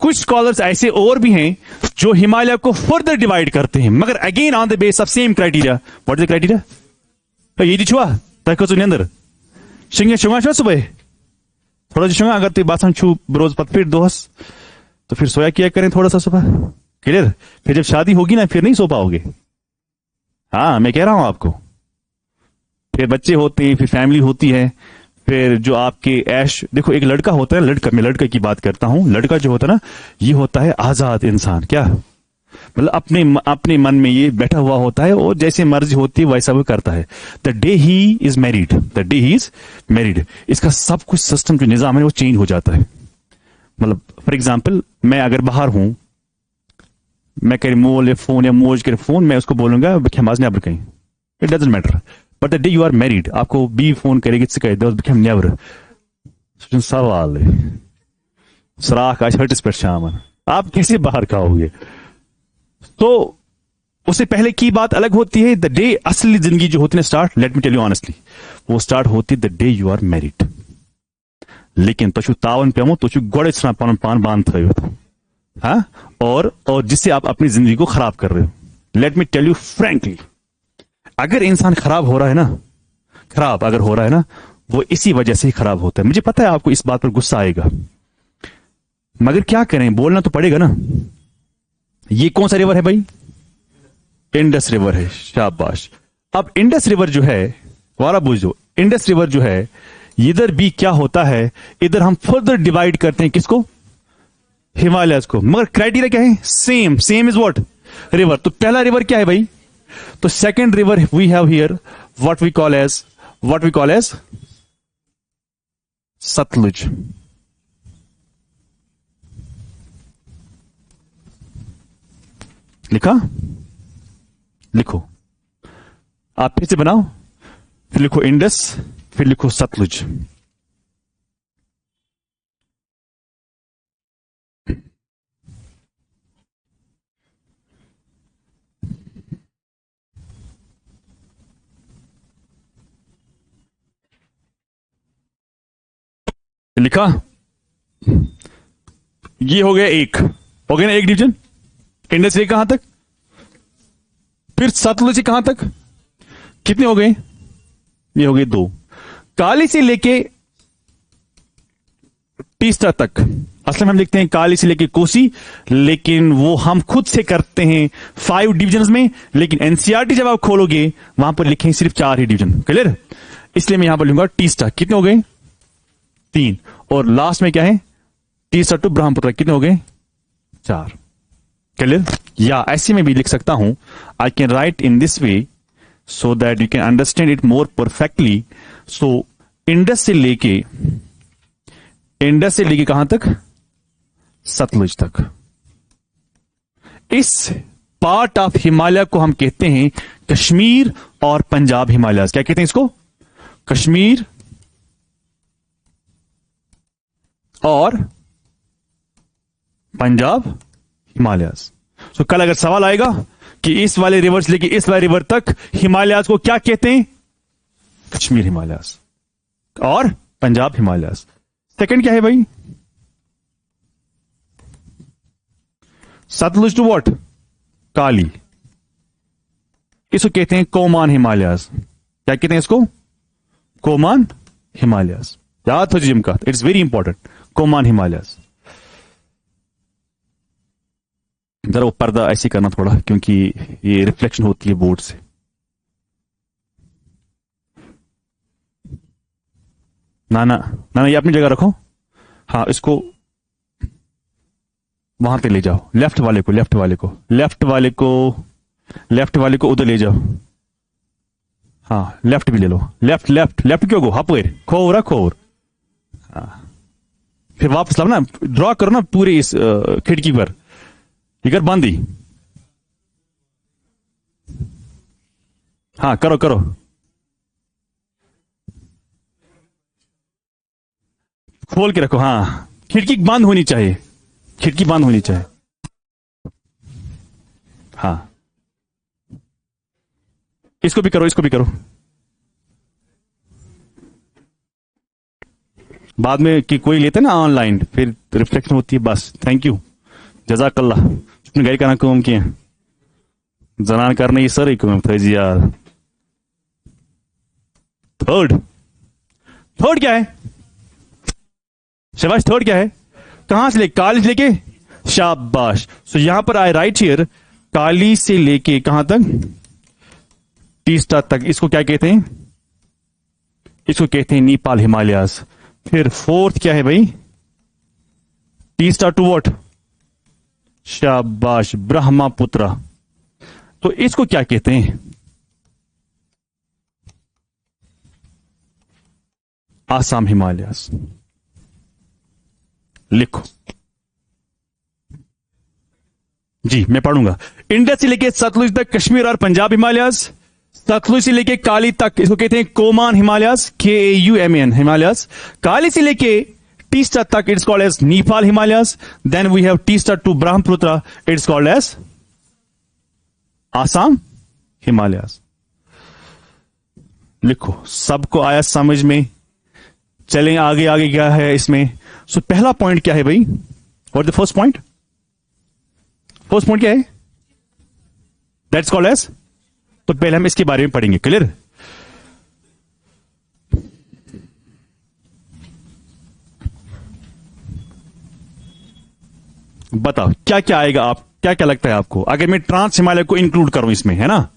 कुछ स्कॉलर्स ऐसे और भी हैं जो हिमालय को फर्दर डिवाइड करते हैं, मगर again on the base of same criteria. What is the criteria? ये छुआ तक अंदर शिंगे शुंगा छुआ सुबह थोड़ा शुंगा अगर तु बासन छू रोज पत फिर दोहस तो फिर सोया किया करें थोड़ा सा सुबह क्लियर। फिर जब शादी होगी ना फिर नहीं सो पाओगे। हाँ मैं कह रहा हूं आपको, फिर बच्चे होते हैं, फिर फैमिली होती है, फिर जो आपके ऐश। देखो एक लड़का होता है, मैं लड़का की बात करता हूं। लड़का जो होता है ना, ये होता है आजाद इंसान। क्या मतलब अपने मन में ये बैठा हुआ होता है और जैसे मर्जी होती है वैसा वो करता है। The day he is married, इसका सब कुछ सिस्टम जो निजाम है वो चेंज हो जाता है। मतलब फॉर एग्जाम्पल मैं अगर बाहर हूं, मैं कह मोल फोन या मोज कर फोन, मैं उसको बोलूंगा खमाज ने अब कहीं, it doesn't matter. But the day you are married, आपको बी फोन करेगी नेवर सवाल सराख आज हटिस पर शाम आप कैसे बाहर खाओगे? तो उससे पहले की बात अलग होती है। द डे असली जिंदगी जो होती है start, let me tell you honestly, वो स्टार्ट होती the day you are married. लेकिन तो तावन पे तो गोड़े पन पान बांध थो हाँ, और जिससे आप अपनी जिंदगी को खराब कर रहे हो। Let me tell you frankly, अगर इंसान खराब हो रहा है ना, वो इसी वजह से ही खराब होता है। मुझे पता है आपको इस बात पर गुस्सा आएगा, मगर क्या करें, बोलना तो पड़ेगा ना। ये कौन सा रिवर है भाई? इंडस रिवर है, शाबाश। अब इंडस रिवर जो है, वाला बुझो, इंडस रिवर जो है, इधर भी क्या होता है, इधर हम फर्दर डिवाइड करते हैं किसको? हिमालयस को। मगर क्राइटेरिया क्या है? Same is what? रिवर। तो पहला रिवर क्या है भाई? तो second river we have here what we call as Sutlej. लिखो आप फिर से बनाओ, फिर लिखो इंडस, फिर लिखो सतलुज। लिखा? ये हो गया ना एक डिवीजन। इंडस से कहां तक, फिर सतलुज से कहां तक, कितने हो गए? ये हो गए 2। काली से लेके तीसरा तक, असल में हम लिखते हैं काली से लेके कोसी, लेकिन वो हम खुद से करते हैं 5 डिविजन्स में। लेकिन एनसीईआरटी जब आप खोलोगे वहां पर लिखेंगे सिर्फ 4 ही डिवीजन। क्लियर? इसलिए मैं यहां पर लिखूंगा तीसरा। कितने हो गए? 3। और लास्ट में क्या है? तीसरा टू ब्रह्मपुत्र, कितने हो गए? 4। क्लियर? या ऐसे में भी लिख सकता हूं, I can write in this way so that you can understand it more perfectly. So Indus से लेके कहां तक? सतलुज तक। इस पार्ट ऑफ हिमालय को हम कहते हैं कश्मीर और पंजाब हिमालय। क्या कहते हैं इसको? कश्मीर और पंजाब हिमालयस। तो कल अगर सवाल आएगा कि इस वाले रिवर से लेके इस वाले रिवर तक हिमालयस को क्या कहते हैं? कश्मीर हिमालयस और पंजाब हिमालयस। सेकंड क्या है भाई? Sutlej to what? काली। इसको कहते हैं कोमान हिमालयस। क्या कहते हैं इसको? कोमान हिमालयस। याद हो जिम का, it's very important. Kumaon Himalayas. जरा वो पर्दा ऐसे करना थोड़ा, क्योंकि ये रिफ्लेक्शन होती है बोर्ड से। ना ना ना ना, ये अपनी जगह रखो। हाँ, इसको वहां पे ले जाओ, लेफ्ट वाले को, लेफ्ट वाले को, लेफ्ट वाले को, लेफ्ट वाले को उधर ले जाओ। हाँ, लेफ्ट भी ले लो, लेफ्ट लेफ्ट लेफ्ट क्यों गो हपर खोर खोर। फिर वापस लाओ ना, ड्रॉ करो ना पूरे इस खिड़की पर, ये कर बंद ही। हाँ, करो करो, खोल के रखो। हाँ, खिड़की बंद होनी चाहिए, खिड़की बंद होनी चाहिए। हाँ, इसको भी करो, इसको भी करो। बाद में कि कोई लेते ना ऑनलाइन, फिर रिफ्लेक्शन होती है। बस, थैंक यू, जजाकल्ला। अपने घर का ना काम किए जनान करने ये सर काम थे जी यार। थर्ड, थर्ड क्या है शाबाश? थर्ड क्या है? कहां से ले, काली से लेके, शाबाश। सो यहां पर आई राइट हियर, काली से लेके कहां तक? तीस्ता तक। इसको क्या कहते हैं? इसको कहते हैं नेपाल हिमालयास। फिर फोर्थ क्या है भाई? Teesta to what? शाबाश, ब्रह्मपुत्र। तो इसको क्या कहते हैं? आसाम हिमालयास। लिखो जी, मैं पढ़ूंगा। इंडस से लेके सतलुज तक कश्मीर और पंजाब हिमालयास। सतलुज से लेके काली तक इसको कहते हैं कोमान हिमालयास, KAUMAN हिमालयास। काली से लेके टीस्टा तक it's called as Nepal Himalayas. Then we have Teesta to Brahmaputra, it's called as Assam Himalayas. लिखो, सबको आया समझ में? चलें आगे, आगे क्या है इसमें? सो पहला पॉइंट क्या है भाई? What the first point? First point क्या है? That's called as. तो पहले हम इसके बारे में पढ़ेंगे, क्लियर? बताओ क्या क्या आएगा, आप क्या क्या लगता है आपको अगर मैं ट्रांस हिमालय को इंक्लूड करूं इसमें, है ना?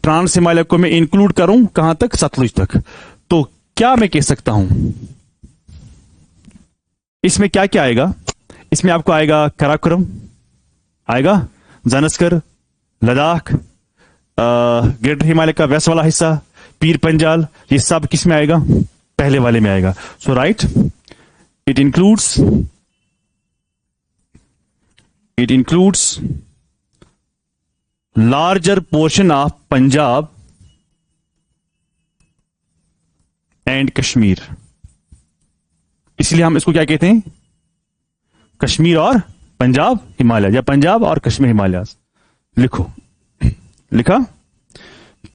ट्रांस हिमालय को मैं इंक्लूड करूं कहां तक? सतलुज तक। तो क्या मैं कह सकता हूं इसमें क्या क्या आएगा? इसमें आपको आएगा काराकोरम, आएगा जानस्कर, लद्दाख, ग्रेटर हिमालय का वेस्ट वाला हिस्सा, पीर पंजाल, ये सब किस में आएगा? पहले वाले में आएगा। So right, it includes larger portion of Punjab and Kashmir. इसलिए हम इसको क्या कहते हैं? कश्मीर और पंजाब हिमालय, या पंजाब और कश्मीर हिमालय। लिखो, लिखा?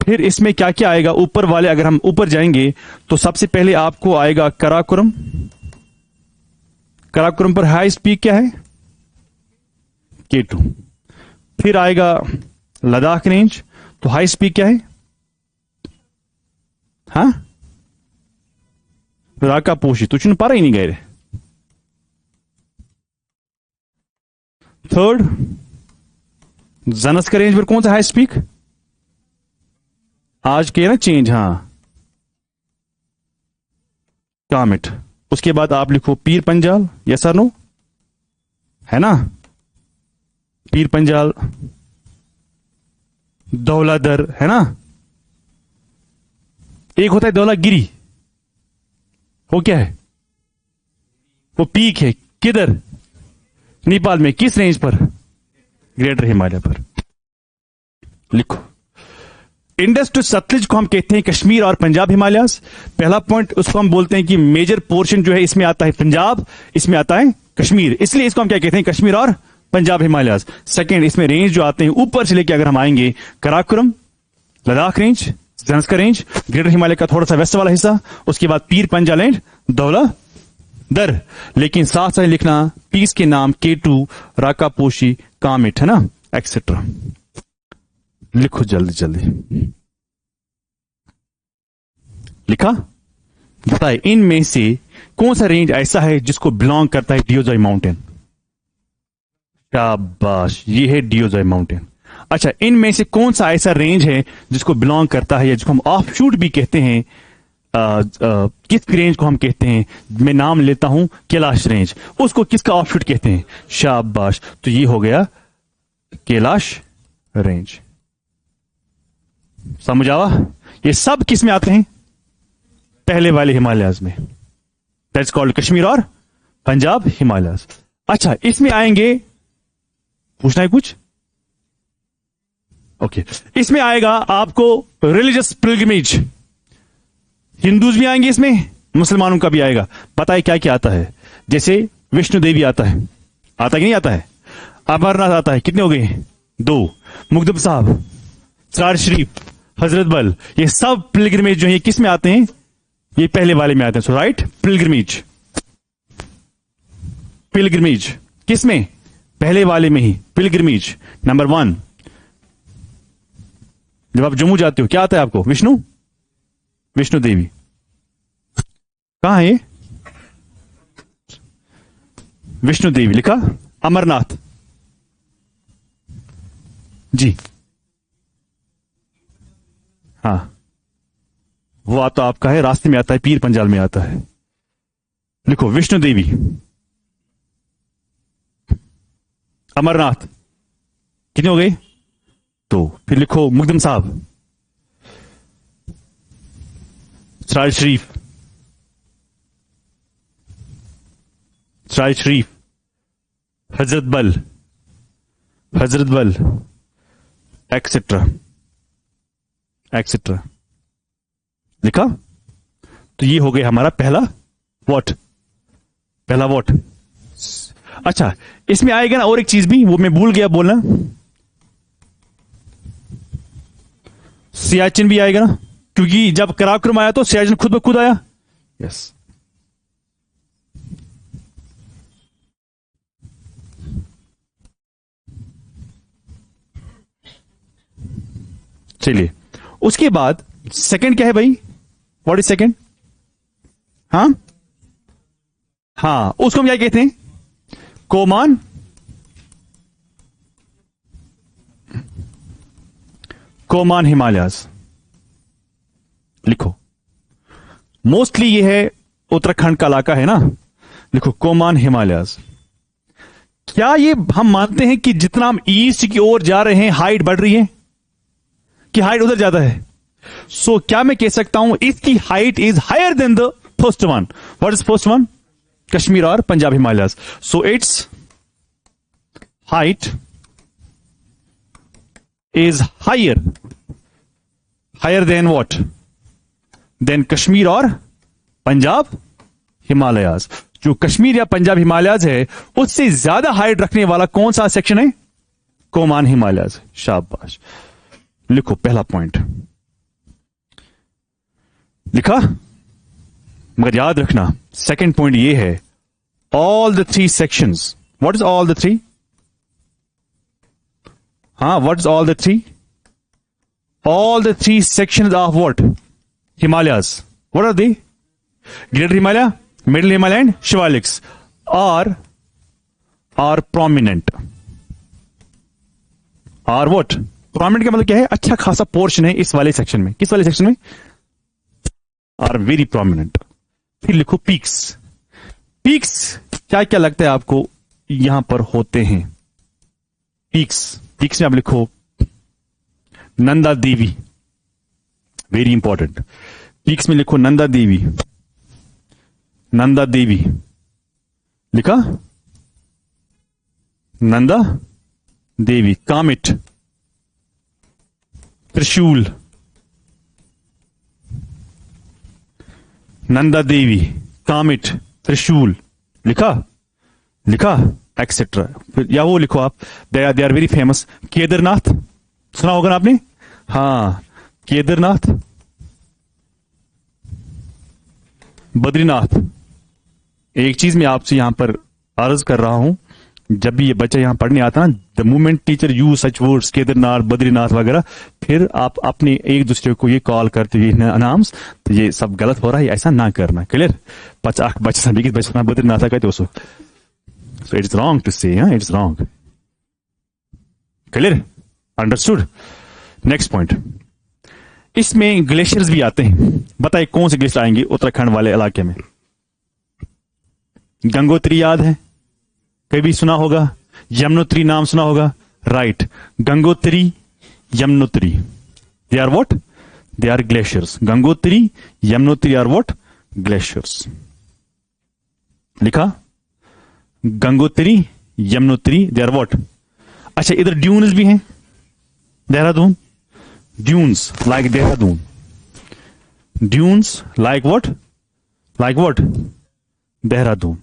फिर इसमें क्या क्या आएगा ऊपर वाले? अगर हम ऊपर जाएंगे तो सबसे पहले आपको आएगा काराकोरम। काराकोरम पर हाईएस्ट पीक क्या है? K2। फिर आएगा लद्दाख रेंज, तो हाईएस्ट पीक क्या है? हाँ, राका पोशी। तुझे पारा ही नहीं गए। थर्ड, जनस का रेंज पर कौन सा हाईएस्ट पीक? आज के ना चेंज, हाँ, कामिट। उसके बाद आप लिखो पीर पंजाल, यस और नो, है ना? पीर पंजाल, दौलादर, है ना? एक होता है दौलागिरी, वो क्या है? वो पीक है किधर? नेपाल में। किस रेंज पर? ग्रेटर हिमालय पर। लिखो, इंडस टू सतलुज को हम कहते हैं कश्मीर और पंजाब हिमालयास। पहला पॉइंट, उसको हम बोलते हैं कि मेजर पोर्शन जो है इसमें आता है पंजाब, इसमें आता है कश्मीर, इसलिए इसको हम क्या कहते हैं? कश्मीर और पंजाब हिमालयास। सेकंड, इसमें रेंज जो आते हैं ऊपर से लेके अगर हम आएंगे, Karakoram, Ladakh range, Zanskar range, greater Himalaya का थोड़ा सा वेस्ट वाला हिस्सा, उसके बाद पीर पंजाल एंड दौलादर। लेकिन साथ साथ लिखना पीस के नाम K2, राकापोशी, कामिट, है ना, एक्सेट्रा। लिखो जल्दी जल्दी। लिखा? बताए इनमें से कौन सा रेंज ऐसा है जिसको बिलोंग करता है डियोजॉय माउंटेन? शाबाश, ये है डियोजॉय माउंटेन। अच्छा, इनमें से कौन सा ऐसा रेंज है जिसको बिलोंग करता है, या जिसको हम ऑफ शूट भी कहते हैं, किस रेंज को हम कहते हैं? मैं नाम लेता हूं कैलाश रेंज, उसको किसका ऑफशूट कहते हैं? शाबाश, तो ये हो गया कैलाश रेंज। समझ आवा? ये सब किस में आते हैं? पहले वाले हिमालयाज में, दैट्स कॉल्ड कश्मीर और पंजाब हिमालयाज। अच्छा, इसमें आएंगे, पूछना है कुछ? ओके, इसमें आएगा आपको रिलीजियस पिलग्रिमेज, हिंदूज भी आएंगे इसमें, मुसलमानों का भी आएगा। पता है क्या क्या आता है? जैसे विष्णु देवी आता है, आता कि नहीं आता है? अमरनाथ आता है, कितने हो गए? 2। मुकद्दम साहब, सरार शरीफ, हजरत बल, ये सब पिलग्रिमेज जो है किस में आते हैं? ये पहले वाले में आते हैं। सो राइट, पिलग्रिमेज, पिलग्रिमेज किस में? पहले वाले में ही। Pilgrimage number 1। जब आप जम्मू जाते हो क्या आता है आपको? विष्णु देवी। कहां है? विष्णु देवी लिखा। अमरनाथ जी, हाँ, वो आता आपका है, रास्ते में आता है, पीर पंजाल में आता है। लिखो विष्णु देवी, अमरनाथ, कितने हो गए? 2। फिर लिखो मुकद्दम साहब, सराय शरीफ, सराय शरीफ, हजरत बल, एक्सेट्रा एक्सेट्रा। लिखा? तो ये हो गया हमारा पहला वॉट, पहला वॉट। अच्छा, इसमें आएगा ना और एक चीज भी, वो मैं भूल गया बोलना, सियाचिन भी आएगा ना, क्योंकि जब कराक्रम आया तो सियाचिन खुद ब खुद आया। यस, चलिए, उसके बाद सेकंड क्या है भाई? What is second? हाँ, उसको हम क्या कहते हैं? कोमान हिमालयाज। लिखो, मोस्टली ये है उत्तराखंड का इलाका है ना। लिखो कोमान हिमालयाज। क्या ये हम मानते हैं कि जितना हम ईस्ट की ओर जा रहे हैं हाइट बढ़ रही है, कि हाइट उधर ज्यादा है? सो क्या मैं कह सकता हूं इसकी height is higher than the first one? What is first one? Kashmir और Punjab Himalayas. So its height is higher than what? Than Kashmir और पंजाब हिमालयाज। जो कश्मीर या पंजाब हिमालयाज है उससे ज्यादा हाइट रखने वाला कौन सा सेक्शन है? कोमान हिमालयाज। शाबाश, लिखो पहला पॉइंट लिखा, मगर याद रखना सेकंड पॉइंट ये है, all the 3 sections. What is all the 3? हाँ, what is all the 3? All the 3 sections of what? Himalayas. What are they? Greater Himalaya, Middle Himalaya and Shivaliks are prominent. Are what? Prominent का मतलब क्या है? अच्छा खासा portion है इस वाले सेक्शन में। किस वाले सेक्शन में? Are very prominent. फिर लिखो पीक्स। पीक्स क्या क्या लगता है आपको यहां पर होते हैं? पीक्स में आप लिखो Nanda Devi, very important. Peaks में लिखो नंदा देवी, नंदा देवी। लिखा? नंदा देवी, कामिट, त्रिशूल, नंदा देवी, कामिट, त्रिशूल। लिखा? एक्सेट्रा। फिर या वो लिखो आप, they are very famous. Kedarnath सुना होगा ना आपने? हाँ, केदारनाथ, बद्रीनाथ। एक चीज मैं आपसे यहां पर अर्ज कर रहा हूं, जब भी ये बच्चा यहां पढ़ने आता ना, the moment teacher use such words Kedarnath, Badrinath वगैरह, फिर आप अपने एक दूसरे को ये कॉल करते हुए नाम्स, तो ये सब गलत हो रहा है, ऐसा ना करना। क्लियर? बच्चा बद्रीनाथ कहते उसको, सो इट्स रॉन्ग टू से, it's wrong. Clear? Understood? Next point, इसमें ग्लेशियर्स भी आते हैं। बताइए कौन से ग्लेशियर आएंगे उत्तराखंड वाले इलाके में? गंगोत्री याद है, कभी सुना होगा। यमुनोत्री नाम सुना होगा, right. Gangotri, Yamunotri, they are what? They are glaciers. Gangotri, Yamunotri are what? Glaciers. लिखा, Gangotri, Yamunotri, they are what? अच्छा, इधर ड्यून्स भी हैं, Dehradun. Duns like Dehradun, duns like what? Like what? Dehradun.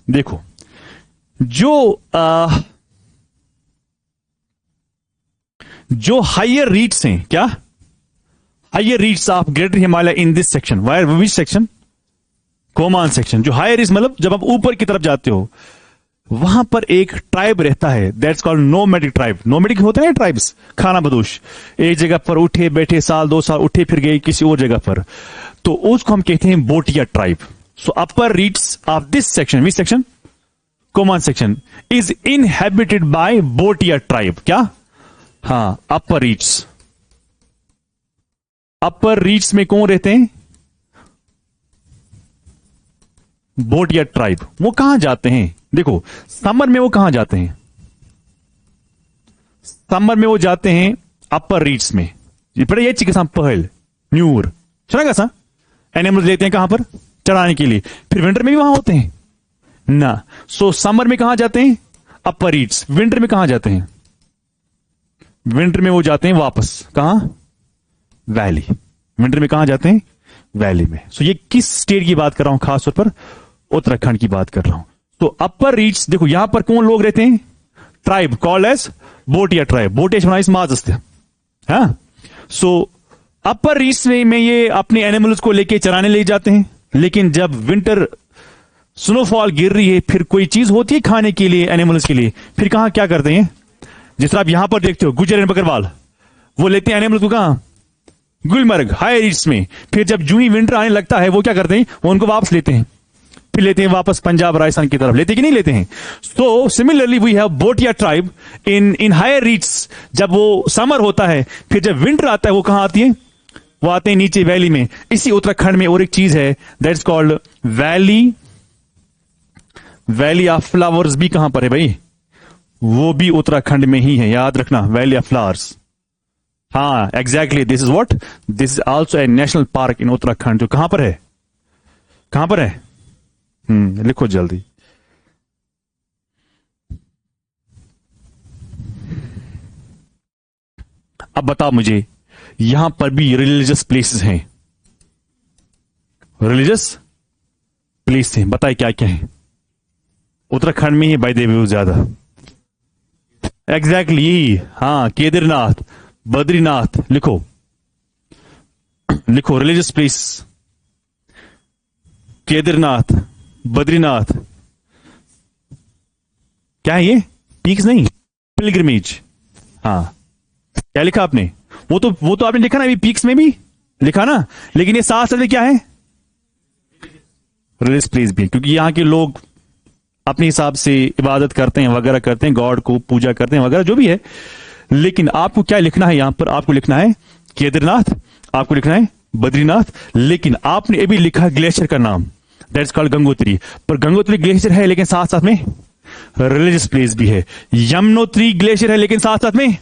देखो, जो हायर रीड्स हैं, क्या higher reaches of greater Himalaya in this section, वायर विच सेक्शन? कोमान सेक्शन। जो हायर रीड्स मतलब जब आप ऊपर की तरफ जाते हो, वहां पर एक ट्राइब रहता है, that's called nomadic tribe. Nomadic होते हैं ट्राइब्स, खाना बदोश, एक जगह पर उठे बैठे, साल 2 साल उठे फिर गए किसी और जगह पर, तो उसको हम कहते हैं Bhotia tribe. So upper reaches of this section, which section? Kumaon section, is inhabited by Bhotia tribe. क्या? हाँ, अपर रीड्स। अपर रीड्स में कौन रहते हैं? बोटिया ट्राइब। वो कहां जाते हैं? देखो, समर में वो कहां जाते हैं? समर में वो जाते हैं अपर रीड्स में। पड़े ये चिकित्सा पहल न्यूर चलेगा सा एनिमल्स लेते हैं कहां पर? चराने के लिए। फिर विंटर में भी वहां होते हैं ना। सो समर में कहां जाते हैं? अपर रीड्स। विंटर में कहां जाते हैं? विंटर में वो जाते हैं वापस कहां? वैली। विंटर में कहां जाते हैं? वैली में। सो ये किस स्टेट की बात कर रहा हूं? खासतौर पर उत्तराखंड की बात कर रहा हूं। तो अपर रीड्स, देखो यहां पर कौन लोग रहते हैं? Tribe called as Bhotia tribe. बोटेश बनाइस माजस्ते। हाँ, सो अपर रीड्स में ये अपने एनिमल्स को लेके चराने ले जाते हैं। लेकिन जब विंटर स्नोफॉल गिर रही है, फिर कोई चीज होती है खाने के लिए एनिमल्स के लिए, फिर कहां क्या करते हैं? जिस तरह आप यहां पर देखते हो गुजर एंड बकरवाल, वो लेते हैं एनिमल्स को कहां? गुलमर्ग, हाई रीड्स में। फिर जब जूं ही विंटर आने लगता है, वो क्या करते हैं? वो उनको वापस लेते हैं, फिर लेते हैं वापस पंजाब राजस्थान की तरफ। लेते कि नहीं लेते हैं? So similarly we have Bhotia tribe in higher reaches. जब वो समर होता है, फिर जब विंटर आता है, वो कहां आती है? वो आते हैं नीचे वैली में। इसी उत्तराखंड में और एक चीज है, that's called valley. Valley of flowers भी कहां पर है भाई? वो भी उत्तराखंड में ही है, याद रखना, वैली ऑफ फ्लावर्स। हाँ, exactly, this is what? This is also a national park इन उत्तराखंड। जो कहां पर है? कहां पर है? लिखो जल्दी। अब बताओ मुझे, यहां पर भी रिलीजियस प्लेसेस हैं। रिलीजियस प्लेस हैं, बताइए क्या क्या है? उत्तराखंड में ही बाय द वे ज्यादा। एग्जैक्टली, हाँ, केदारनाथ, बद्रीनाथ। लिखो लिखो, रिलीजियस प्लेस, केदारनाथ, बद्रीनाथ। क्या है ये? पीक्स नहीं, पिलग्रिमेज। हाँ, क्या लिखा आपने? वो तो आपने लिखा ना, अभी पीक्स में भी लिखा ना, लेकिन ये साथ साथ क्या है? रिलीजियस प्लेस भी, क्योंकि यहां के लोग अपने हिसाब से इबादत करते हैं वगैरह, करते हैं गॉड को पूजा करते हैं वगैरह, जो भी है। लेकिन आपको क्या लिखना है यहां पर? आपको लिखना है केदारनाथ, आपको लिखना है बद्रीनाथ, लेकिन आपने अभी लिखा ग्लेशियर का नाम, दैट्स कॉल्ड गंगोत्री। पर गंगोत्री ग्लेशियर है, लेकिन साथ साथ में रिलीजियस प्लेस भी है। यमुनोत्री ग्लेशियर है, लेकिन साथ साथ में,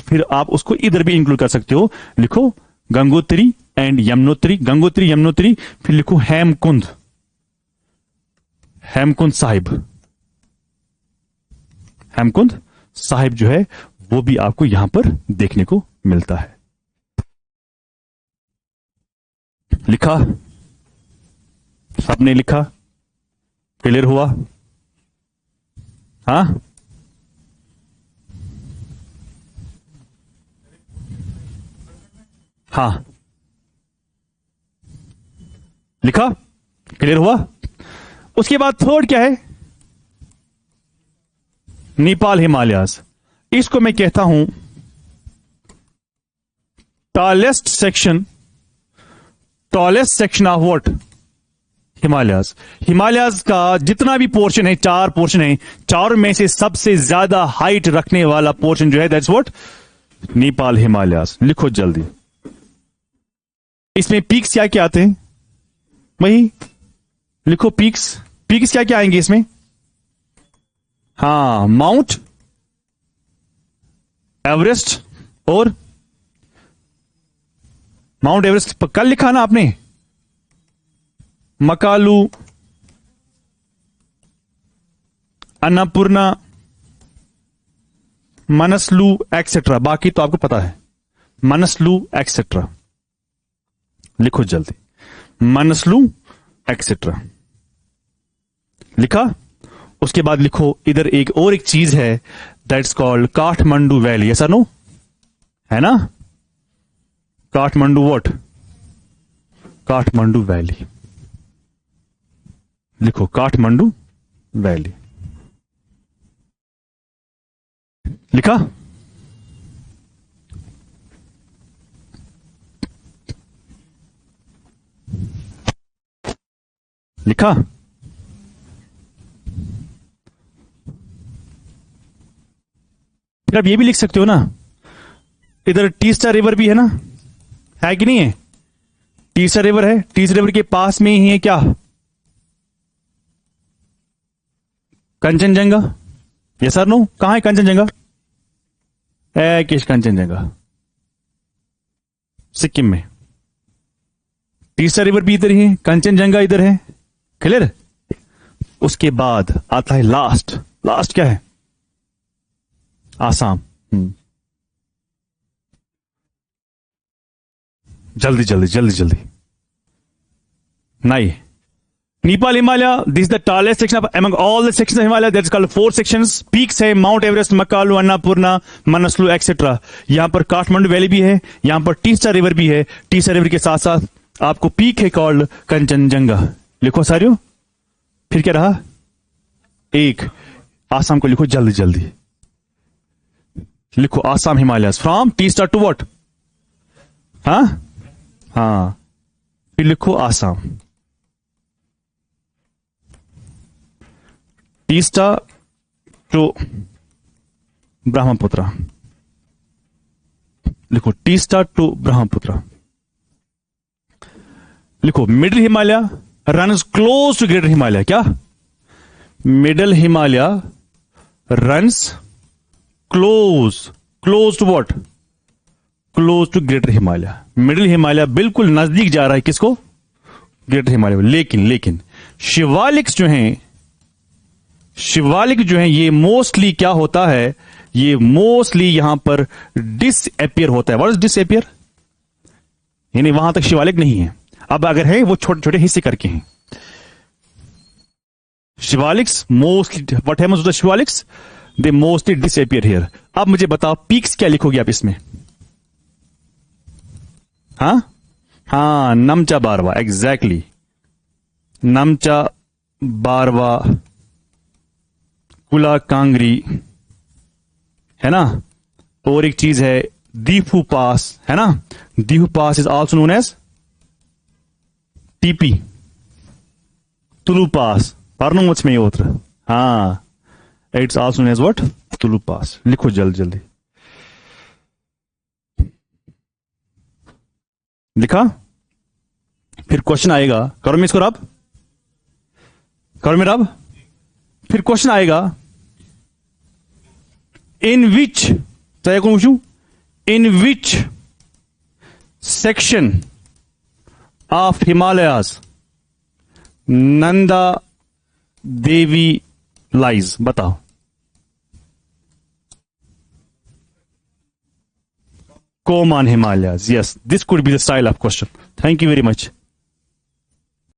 फिर आप उसको इधर भी इंक्लूड कर सकते हो। लिखो गंगोत्री एंड यमुनोत्री, गंगोत्री यमुनोत्री। फिर लिखो हेमकुंड, हेमकुंड साहिब। हेमकुंड साहिब जो है वो भी आपको यहां पर देखने को मिलता है। लिखा? सबने लिखा? क्लियर हुआ? हाँ, हाँ, लिखा? क्लियर हुआ? उसके बाद थर्ड क्या है? नेपाल हिमालयाज। इसको मैं कहता हूं tallest section of what? Himalayas. Himalayas का जितना भी पोर्शन है, 4 पोर्शन है, चारों में से सबसे ज्यादा हाइट रखने वाला पोर्शन जो है, दैट्स व्हाट? नेपाल हिमालयास, लिखो जल्दी। इसमें पीक्स क्या क्या आते हैं? वही लिखो पीक्स। पीक्स क्या क्या आएंगे इसमें? हाँ, माउंट एवरेस्ट और माउंट एवरेस्ट कल लिखा ना आपने, मकालू, अन्नपूर्णा, मनसलू एक्सेट्रा। बाकी तो आपको पता है, मनसलू एक्सेट्रा। लिखो जल्दी, मनसलू एक्सेट्रा। लिखा? उसके बाद लिखो इधर एक और एक चीज है, दैट्स कॉल्ड काठमांडू वैली। ऐसा नो है ना? काठमांडू व्हाट? काठमांडू वैली। लिखो काठमांडू वैली। लिखा? लिखा? फिर आप ये भी लिख सकते हो ना, इधर टीस्टा रिवर भी है ना, है कि नहीं है? टीस्टा रिवर है, टीस्टा रिवर के पास में ही है क्या? कंचनजंगा। Yes sir no? कहां है कंचनजंगा? किस कंचनजंगा? सिक्किम में। टीस्टा रिवर भी इधर ही है, कंचनजंगा इधर है। क्लियर? उसके बाद आता है लास्ट। लास्ट क्या है? आसाम। जल्दी जल्दी जल्दी जल्दी। नहीं, Nepal Himalaya, this is the tallest section of among all the sections of Himalaya, that's called 4 sections. Peaks है Mount Everest, Makalu, Annapurna, Manaslu etcetera. यहां पर काठमांडू वैली भी है, यहां पर टीस्टा रिवर भी है। टीस्टा रिवर के साथ साथ आपको पीक है कॉल्ड कंचनजंगा। लिखो सारियो। फिर क्या रहा? एक आसाम को लिखो जल्दी जल्दी। लिखो Assam Himalayas from Teesta to what? हाँ, फिर लिखो आसाम, टीस्टा टू ब्रह्मपुत्र। लिखो टीस्टा टू ब्रह्मपुत्र। लिखो middle Himalaya runs close to greater Himalaya. क्या? Middle Himalaya runs close to what? Close to greater Himalaya. Middle Himalaya बिल्कुल नजदीक जा रहा है किसको? ग्रेटर हिमालय। लेकिन शिवालिक्स जो हैं ये मोस्टली क्या होता है? ये मोस्टली यहां पर डिसअपियर होता है। What is disappear? यानी वहां तक शिवालिक नहीं है। अब अगर है वो छोटे छोटे हिस्से करके हैं। Shivaliks mostly, what happens to the Shivaliks? They mostly disappear here. अब मुझे बताओ पीक्स क्या लिखोगे आप इसमें? हाँ, नमचा बारवा, एग्जैक्टली। नमचा बारवा, कुला कांगरी, है ना? और एक चीज है दीफू पास, है ना? Diphu pass is also known as TP, Tulu pass, पर्नुमच में होता। हाँ, it's also known as what? Tulu pass. लिखो जल्दी जल्दी। लिखा? फिर क्वेश्चन आएगा, करो मैं इसको रब, करो मैं रब। फिर क्वेश्चन आएगा इन विच, तो पूछू in which section of Himalayas Nanda Devi lies? बताओ। Coman Himalayas. Yes, this could be the style of question. Thank you very much.